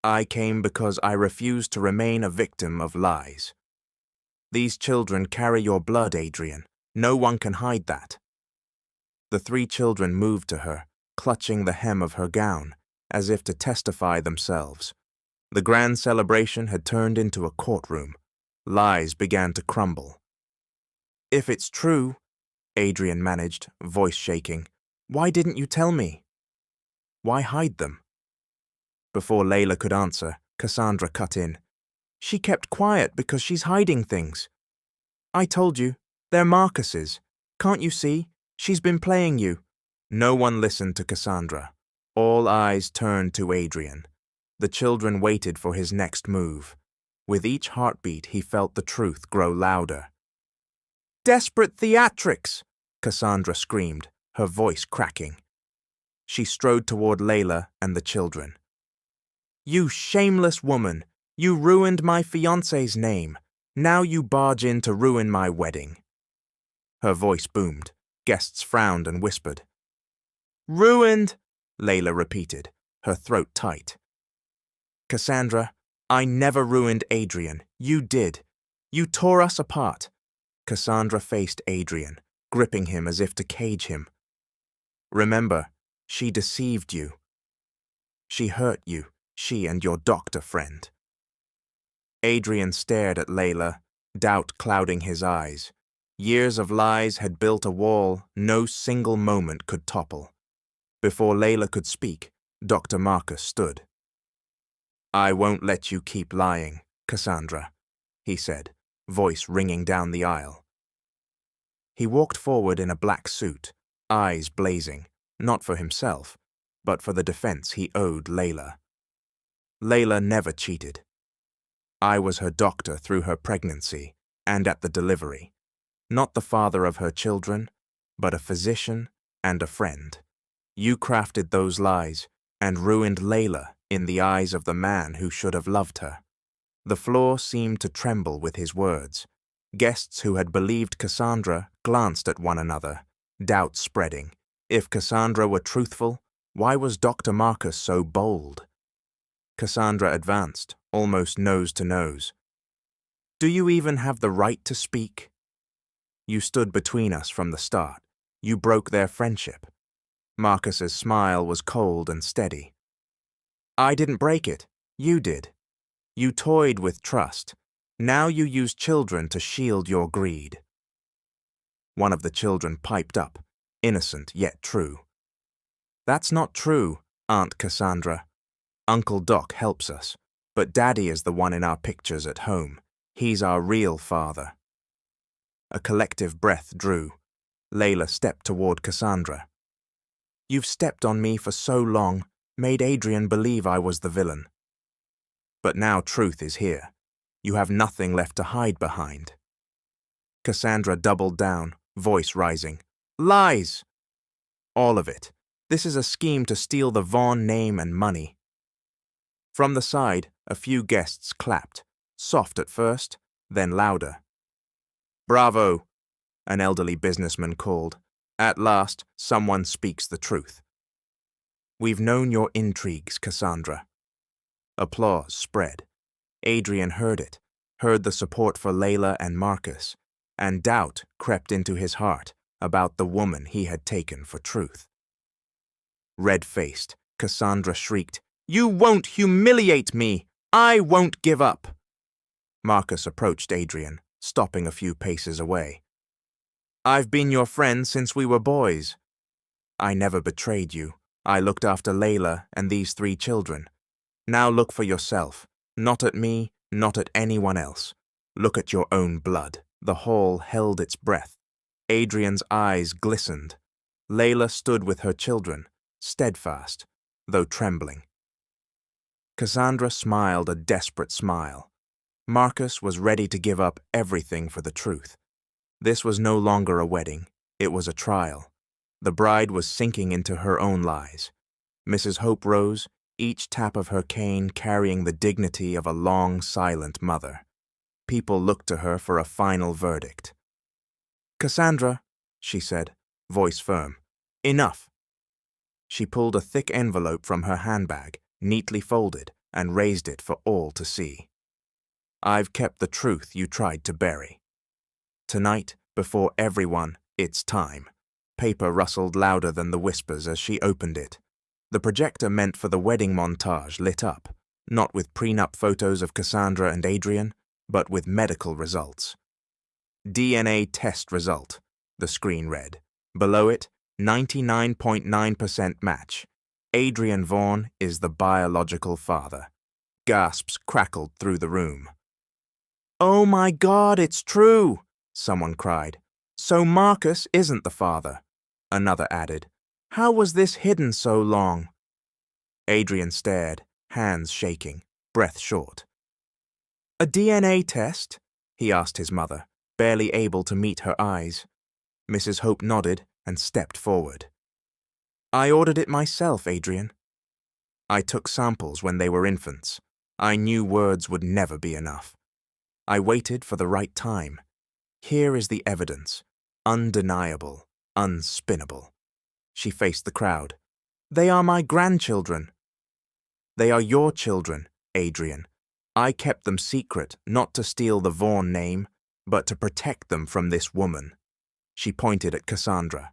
"I came because I refuse to remain a victim of lies. These children carry your blood, Adrian. No one can hide that." The three children moved to her, clutching the hem of her gown, as if to testify themselves. The grand celebration had turned into a courtroom. Lies began to crumble. "If it's true," Adrian managed, voice shaking, "why didn't you tell me? Why hide them?" Before Layla could answer, Cassandra cut in. "She kept quiet because she's hiding things. I told you, they're Marcus's. Can't you see? She's been playing you." No one listened to Cassandra. All eyes turned to Adrian. The children waited for his next move. With each heartbeat, he felt the truth grow louder. "Desperate theatrics!" Cassandra screamed, her voice cracking. She strode toward Layla and the children. "You shameless woman! You ruined my fiancé's name. Now you barge in to ruin my wedding." Her voice boomed. Guests frowned and whispered. "Ruined!" Layla repeated, her throat tight. "Cassandra, I never ruined Adrian. You did. You tore us apart." Cassandra faced Adrian, gripping him as if to cage him. "Remember, she deceived you. She hurt you, she and your doctor friend." Adrian stared at Layla, doubt clouding his eyes. Years of lies had built a wall no single moment could topple. Before Layla could speak, Dr. Marcus stood. "I won't let you keep lying, Cassandra," he said, voice ringing down the aisle. He walked forward in a black suit, eyes blazing, not for himself, but for the defense he owed Layla. Layla never cheated. I was her doctor through her pregnancy and at the delivery. Not the father of her children, but a physician and a friend. You crafted those lies and ruined Layla in the eyes of the man who should have loved her. The floor seemed to tremble with his words. Guests who had believed Cassandra glanced at one another, doubt spreading. If Cassandra were truthful, why was Dr. Marcus so bold? Cassandra advanced, almost nose to nose. "Do you even have the right to speak? You stood between us from the start. You broke their friendship." Marcus's smile was cold and steady. "I didn't break it. You did." You toyed with trust. Now you use children to shield your greed. One of the children piped up, innocent yet true. That's not true, Aunt Cassandra. Uncle Doc helps us, but Daddy is the one in our pictures at home. He's our real father. A collective breath drew. Layla stepped toward Cassandra. You've stepped on me for so long, made Adrian believe I was the villain. But now truth is here. You have nothing left to hide behind. Cassandra doubled down, voice rising. Lies! All of it. This is a scheme to steal the Vaughn name and money. From the side, a few guests clapped, soft at first, then louder. Bravo! An elderly businessman called. At last, someone speaks the truth. We've known your intrigues, Cassandra. Applause spread. Adrian heard it, heard the support for Layla and Marcus, and doubt crept into his heart about the woman he had taken for truth. Red-faced, Cassandra shrieked, You won't humiliate me! I won't give up! Marcus approached Adrian, stopping a few paces away. I've been your friend since we were boys. I never betrayed you. I looked after Layla and these 3 children. Now look for yourself. Not at me, not at anyone else. Look at your own blood. The hall held its breath. Adrian's eyes glistened. Layla stood with her children, steadfast, though trembling. Cassandra smiled a desperate smile. Marcus was ready to give up everything for the truth. This was no longer a wedding. It was a trial. The bride was sinking into her own lies. Mrs. Hope rose, each tap of her cane carrying the dignity of a long, silent mother. People looked to her for a final verdict. Cassandra, she said, voice firm, enough. She pulled a thick envelope from her handbag, neatly folded, and raised it for all to see. I've kept the truth you tried to bury. Tonight, before everyone, it's time. Paper rustled louder than the whispers as she opened it. The projector meant for the wedding montage lit up, not with prenup photos of Cassandra and Adrian, but with medical results. DNA test result, the screen read. Below it, 99.9% match. Adrian Vaughn is the biological father. Gasps crackled through the room. Oh my God, it's true! Someone cried. So Marcus isn't the father. Another added. How was this hidden so long? Adrian stared, hands shaking, breath short. A DNA test? He asked his mother, barely able to meet her eyes. Mrs. Hope nodded and stepped forward. I ordered it myself, Adrian. I took samples when they were infants. I knew words would never be enough. I waited for the right time. Here is the evidence. Undeniable, unspinnable. She faced the crowd. They are my grandchildren. They are your children, Adrian. I kept them secret, not to steal the Vaughn name, but to protect them from this woman. She pointed at Cassandra.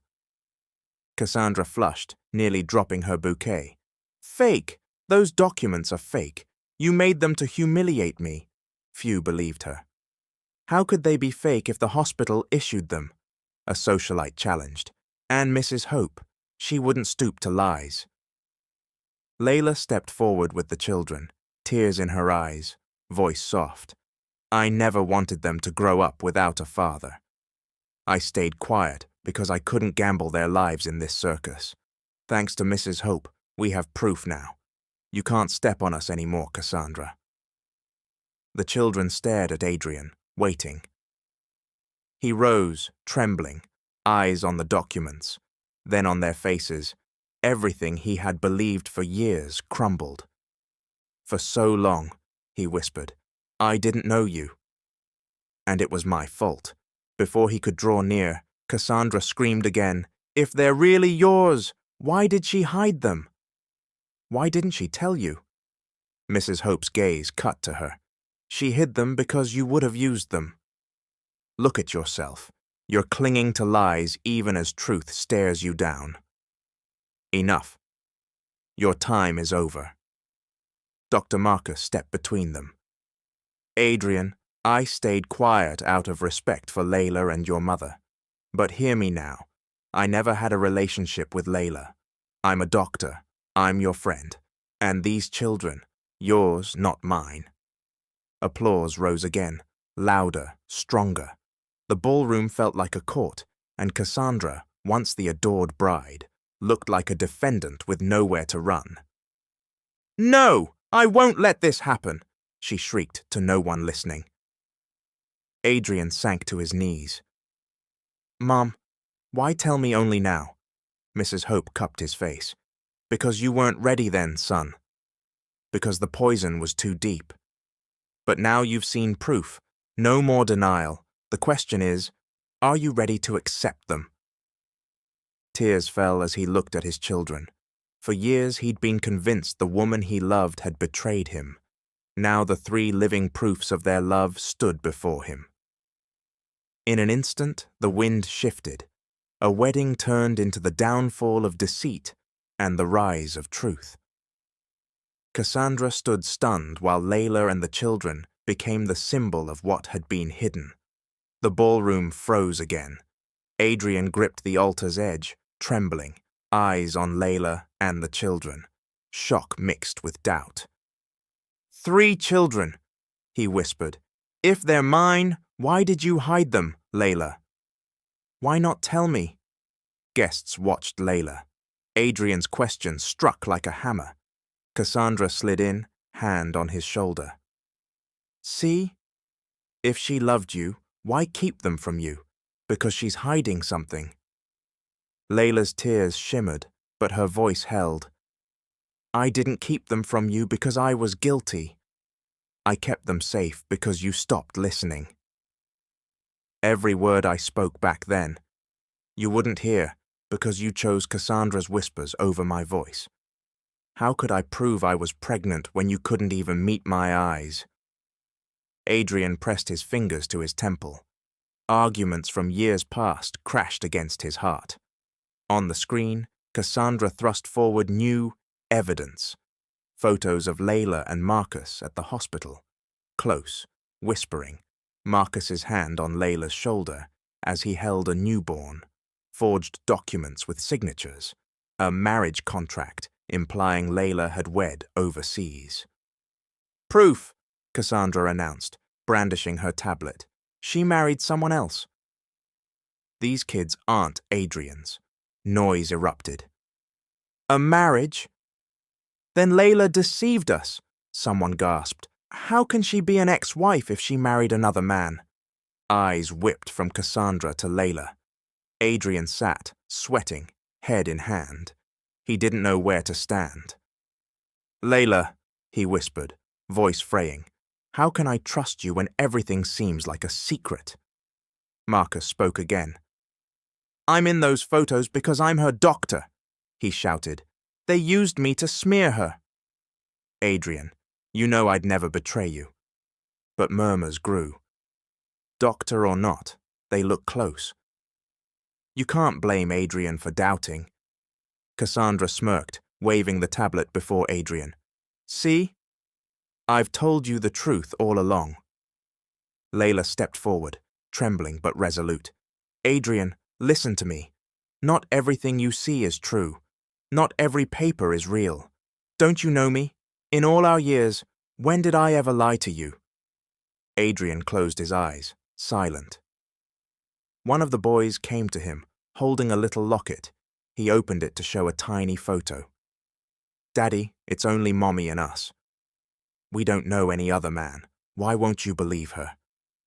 Cassandra flushed, nearly dropping her bouquet. Fake! Those documents are fake. You made them to humiliate me. Few believed her. How could they be fake if the hospital issued them? A socialite challenged. And Mrs. Hope. She wouldn't stoop to lies. Layla stepped forward with the children, tears in her eyes, voice soft. I never wanted them to grow up without a father. I stayed quiet because I couldn't gamble their lives in this circus. Thanks to Mrs. Hope, we have proof now. You can't step on us anymore, Cassandra. The children stared at Adrian, waiting. He rose, trembling, eyes on the documents, then on their faces. Everything he had believed for years crumbled. For so long, he whispered, I didn't know you. And it was my fault. Before he could draw near, Cassandra screamed again, If they're really yours, why did she hide them? Why didn't she tell you? Mrs. Hope's gaze cut to her. She hid them because you would have used them. Look at yourself. You're clinging to lies even as truth stares you down. Enough. Your time is over. Dr. Marcus stepped between them, Adrian, I stayed quiet out of respect for Layla and your mother. But hear me now. I never had a relationship with Layla. I'm a doctor. I'm your friend. And these children, yours, not mine. Applause rose again, louder, stronger. The ballroom felt like a court, and Cassandra, once the adored bride, looked like a defendant with nowhere to run. "No! I won't let this happen!" she shrieked to no one listening. Adrian sank to his knees. "Mom, why tell me only now?" Mrs. Hope cupped his face. "Because you weren't ready then, son. Because the poison was too deep. But now you've seen proof. No more denial. The question is, are you ready to accept them?" Tears fell as he looked at his children. For years he'd been convinced the woman he loved had betrayed him. Now the 3 living proofs of their love stood before him. In an instant, the wind shifted. A wedding turned into the downfall of deceit and the rise of truth. Cassandra stood stunned while Layla and the children became the symbol of what had been hidden. The ballroom froze again. Adrian gripped the altar's edge, trembling, eyes on Layla and the children, shock mixed with doubt. 3 children, he whispered. "If they're mine, why did you hide them, Layla?" "Why not tell me?" Guests watched Layla. Adrian's question struck like a hammer. Cassandra slid in, hand on his shoulder. "See? If she loved you, why keep them from you? Because she's hiding something." Layla's tears shimmered, but her voice held. "I didn't keep them from you because I was guilty. I kept them safe because you stopped listening. Every word I spoke back then, you wouldn't hear because you chose Cassandra's whispers over my voice. How could I prove I was pregnant when you couldn't even meet my eyes?" Adrian pressed his fingers to his temple. Arguments from years past crashed against his heart. On the screen, Cassandra thrust forward new evidence. Photos of Layla and Marcus at the hospital. Close, whispering, Marcus's hand on Layla's shoulder as he held a newborn. Forged documents with signatures. A marriage contract implying Layla had wed overseas. "Proof," Cassandra announced, brandishing her tablet. "She married someone else." "These kids aren't Adrian's." Noise erupted. "A marriage? Then Layla deceived us," someone gasped. "How can she be an ex-wife if she married another man?" Eyes whipped from Cassandra to Layla. Adrian sat, sweating, head in hand. He didn't know where to stand. "Layla," he whispered, voice fraying, "how can I trust you when everything seems like a secret?" Marcus spoke again. "I'm in those photos because I'm her doctor," he shouted. "They used me to smear her." "Adrian, you know I'd never betray you." But murmurs grew. Doctor or not, they look close. "You can't blame Adrian for doubting." Cassandra smirked, waving the tablet before Adrian. "See? I've told you the truth all along." Layla stepped forward, trembling but resolute. "Adrian, listen to me. Not everything you see is true. Not every paper is real. Don't you know me? In all our years, when did I ever lie to you?" Adrian closed his eyes, silent. One of the boys came to him, holding a little locket. He opened it to show a tiny photo. "Daddy, it's only Mommy and us. We don't know any other man. Why won't you believe her?"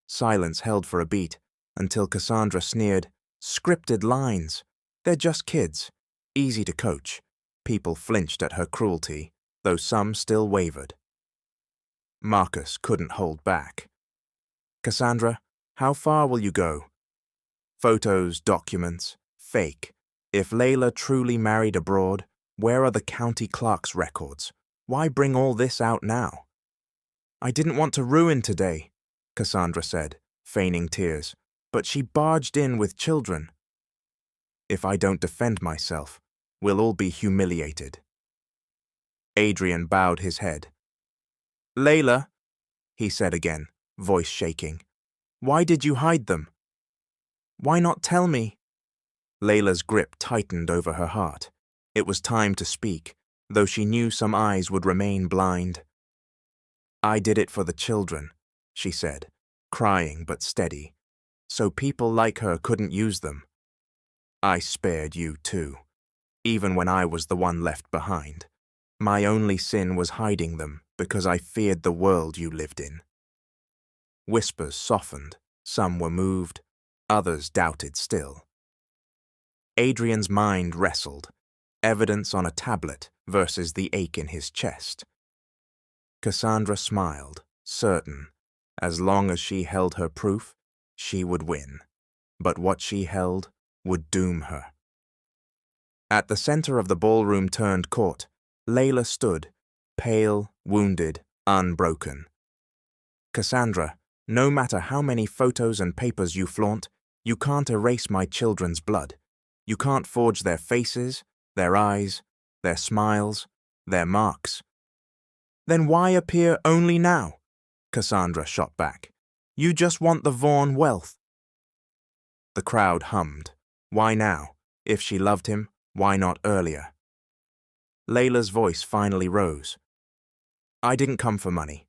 Silence held for a beat, until Cassandra sneered, "Scripted lines. They're just kids. Easy to coach." People flinched at her cruelty, though some still wavered. Marcus couldn't hold back. "Cassandra, how far will you go? Photos, documents, fake. If Layla truly married abroad, where are the county clerk's records? Why bring all this out now?" "I didn't want to ruin today," Cassandra said, feigning tears, "but she barged in with children. If I don't defend myself, we'll all be humiliated." Adrian bowed his head. "Layla," he said again, voice shaking. Why did you hide them? Why not tell me? Layla's grip tightened over her heart. It was time to speak, though she knew some eyes would remain blind. I did it for the children, she said, crying but steady, so people like her couldn't use them. I spared you too, even when I was the one left behind. My only sin was hiding them because I feared the world you lived in. Whispers softened, some were moved, others doubted still. Adrian's mind wrestled, evidence on a tablet versus the ache in his chest. Cassandra smiled, certain, as long as she held her proof, she would win. But what she held would doom her. At the center of the ballroom-turned court, Layla stood, pale, wounded, unbroken. Cassandra, no matter how many photos and papers you flaunt, you can't erase my children's blood. You can't forge their faces, their eyes, their smiles, their marks. Then why appear only now? Cassandra shot back. You just want the Vaughn wealth. The crowd hummed. Why now? If she loved him, why not earlier? Layla's voice finally rose. I didn't come for money.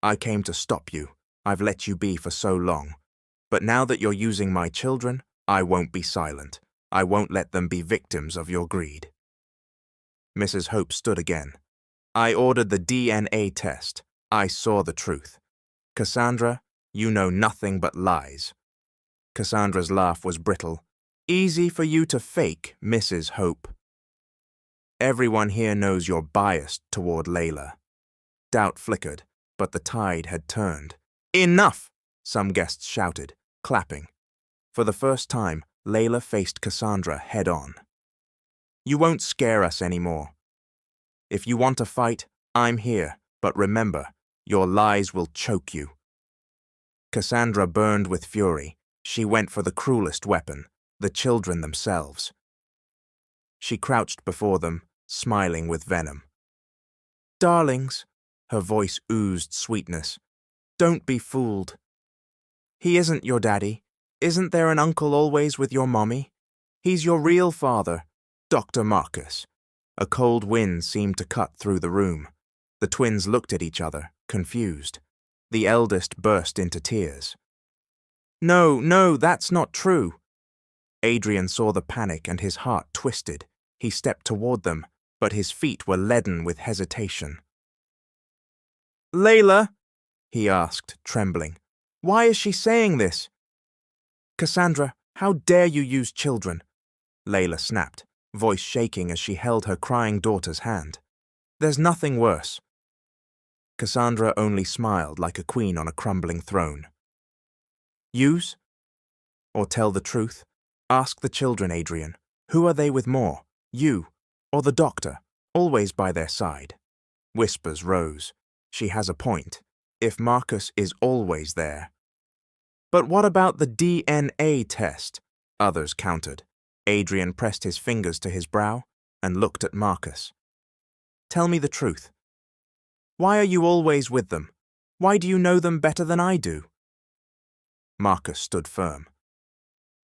I came to stop you. I've let you be for so long. But now that you're using my children, I won't be silent. I won't let them be victims of your greed. Mrs. Hope stood again. I ordered the DNA test. I saw the truth. Cassandra, you know nothing but lies. Cassandra's laugh was brittle. Easy for you to fake, Mrs. Hope. Everyone here knows you're biased toward Layla. Doubt flickered, but the tide had turned. Enough! Some guests shouted, clapping. For the first time, Layla faced Cassandra head-on. You won't scare us anymore. If you want to fight, I'm here, but remember, your lies will choke you. Cassandra burned with fury. She went for the cruelest weapon, the children themselves. She crouched before them, smiling with venom. Darlings, her voice oozed sweetness. Don't be fooled. He isn't your daddy. Isn't there an uncle always with your mommy? He's your real father, Dr. Marcus. A cold wind seemed to cut through the room. The twins looked at each other, confused. The eldest burst into tears. No, that's not true. Adrian saw the panic and his heart twisted. He stepped toward them, but his feet were leaden with hesitation. Layla, he asked, trembling. Why is she saying this? Cassandra, how dare you use children? Layla snapped, voice shaking as she held her crying daughter's hand. There's nothing worse. Cassandra only smiled like a queen on a crumbling throne. Use? Or tell the truth? Ask the children, Adrian. Who are they with more? You, or the doctor, always by their side? Whispers rose. She has a point. If Marcus is always there. But what about the DNA test? Others countered. Adrian pressed his fingers to his brow and looked at Marcus. Tell me the truth. Why are you always with them? Why do you know them better than I do? Marcus stood firm.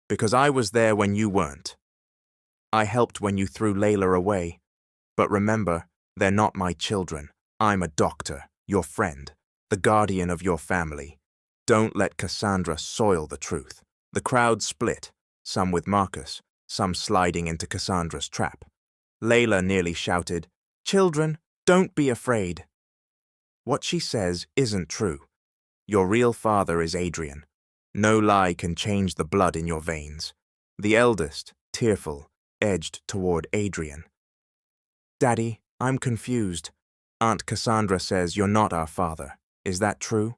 Because I was there when you weren't. I helped when you threw Layla away. But remember, they're not my children. I'm a doctor, your friend, the guardian of your family. Don't let Cassandra soil the truth. The crowd split, some with Marcus, some sliding into Cassandra's trap. Layla nearly shouted, Children, don't be afraid. What she says isn't true. Your real father is Adrian. No lie can change the blood in your veins. The eldest, tearful, edged toward Adrian. Daddy, I'm confused. Aunt Cassandra says you're not our father. Is that true?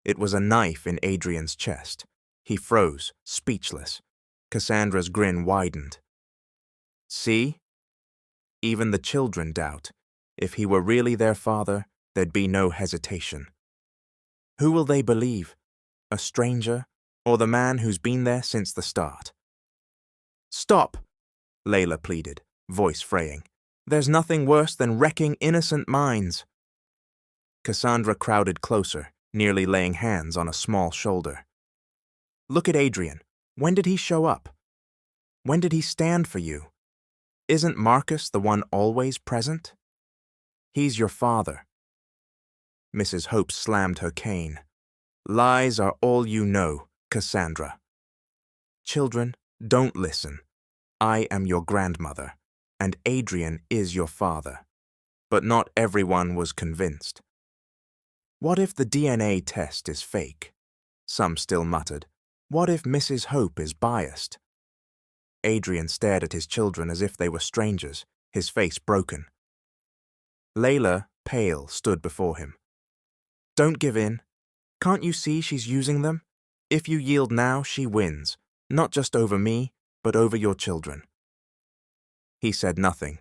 It was a knife in Adrian's chest. He froze, speechless. Cassandra's grin widened. See? Even the children doubt. If he were really their father, there'd be no hesitation. Who will they believe? A stranger, or the man who's been there since the start? Stop, Layla pleaded, voice fraying. There's nothing worse than wrecking innocent minds. Cassandra crowded closer, nearly laying hands on a small shoulder. Look at Adrian. When did he show up? When did he stand for you? Isn't Marcus the one always present? He's your father. Mrs. Hope slammed her cane. Lies are all you know, Cassandra. Children, don't listen. I am your grandmother, and Adrian is your father. But not everyone was convinced. What if the DNA test is fake? Some still muttered. What if Mrs. Hope is biased? Adrian stared at his children as if they were strangers, his face broken. Layla, pale, stood before him. Don't give in. Can't you see she's using them? If you yield now, she wins, not just over me, but over your children. He said nothing.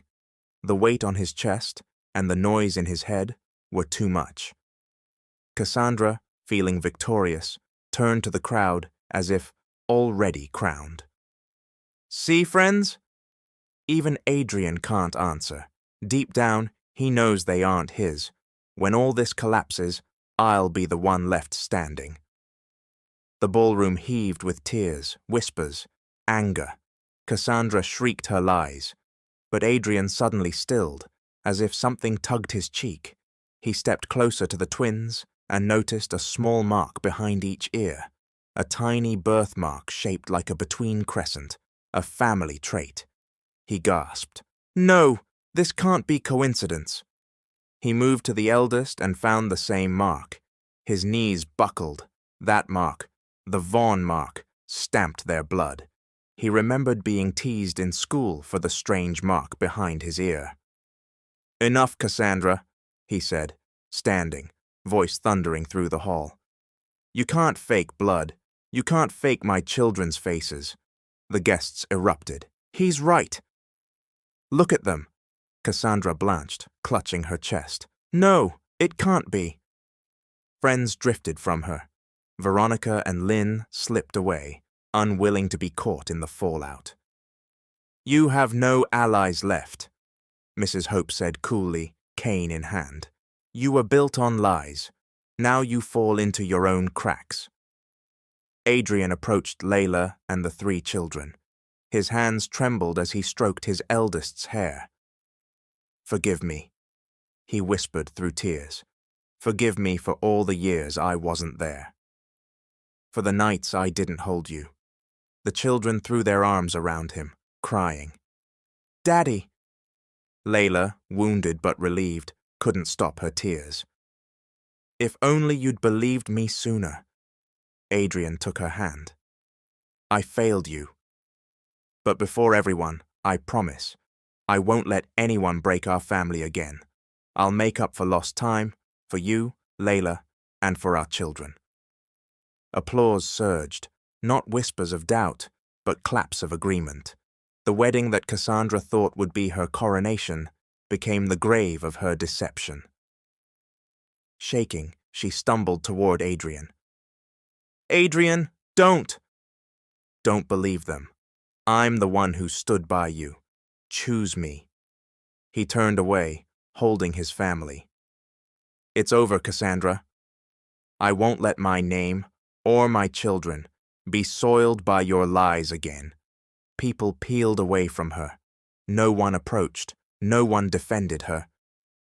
The weight on his chest and the noise in his head were too much. Cassandra, feeling victorious, turned to the crowd as if already crowned. See, friends? Even Adrian can't answer. Deep down, he knows they aren't his. When all this collapses, I'll be the one left standing. The ballroom heaved with tears, whispers, anger. Cassandra shrieked her lies. But Adrian suddenly stilled, as if something tugged his cheek. He stepped closer to the twins and noticed a small mark behind each ear, a tiny birthmark shaped like a between crescent, a family trait. He gasped, "No, this can't be coincidence." He moved to the eldest and found the same mark. His knees buckled. That mark, the Vaughn mark, stamped their blood. He remembered being teased in school for the strange mark behind his ear. "Enough, Cassandra," he said, standing, voice thundering through the hall. "You can't fake blood. You can't fake my children's faces." The guests erupted. "He's right." "Look at them." Cassandra blanched, clutching her chest. "No, it can't be." Friends drifted from her. Veronica and Lynn slipped away, unwilling to be caught in the fallout. "You have no allies left," Mrs. Hope said coolly, cane in hand. "You were built on lies. Now you fall into your own cracks." Adrian approached Layla and the three children. His hands trembled as he stroked his eldest's hair. "Forgive me," he whispered through tears. "Forgive me for all the years I wasn't there. For the nights I didn't hold you." The children threw their arms around him, crying. "Daddy!" Layla, wounded but relieved, couldn't stop her tears. "If only you'd believed me sooner." Adrian took her hand. "I failed you. But before everyone, I promise, I won't let anyone break our family again. I'll make up for lost time, for you, Layla, and for our children." Applause surged, not whispers of doubt, but claps of agreement. The wedding that Cassandra thought would be her coronation became the grave of her deception. Shaking, she stumbled toward Adrian. "Adrian, don't!" "Don't believe them. I'm the one who stood by you. Choose me." He turned away, holding his family. "It's over, Cassandra. I won't let my name, or my children, be soiled by your lies again." People peeled away from her. No one approached. No one defended her.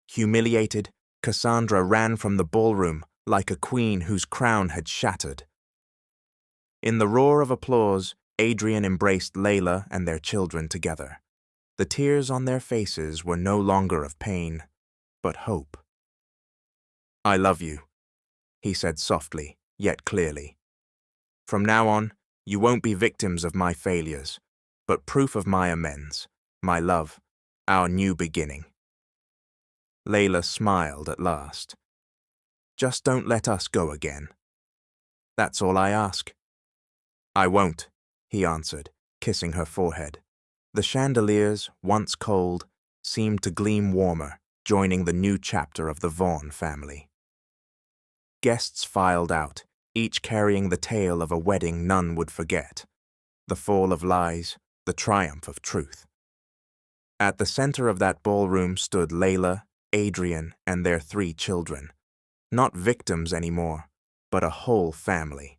Humiliated, Cassandra ran from the ballroom like a queen whose crown had shattered. In the roar of applause, Adrian embraced Layla and their children together. The tears on their faces were no longer of pain, but hope. "I love you," he said softly, yet clearly. "From now on, you won't be victims of my failures, but proof of my amends, my love, our new beginning." Layla smiled at last. "Just don't let us go again. That's all I ask." "I won't," he answered, kissing her forehead. The chandeliers, once cold, seemed to gleam warmer, joining the new chapter of the Vaughn family. Guests filed out, each carrying the tale of a wedding none would forget. The fall of lies, the triumph of truth. At the center of that ballroom stood Layla, Adrian, and their three children. Not victims anymore, but a whole family.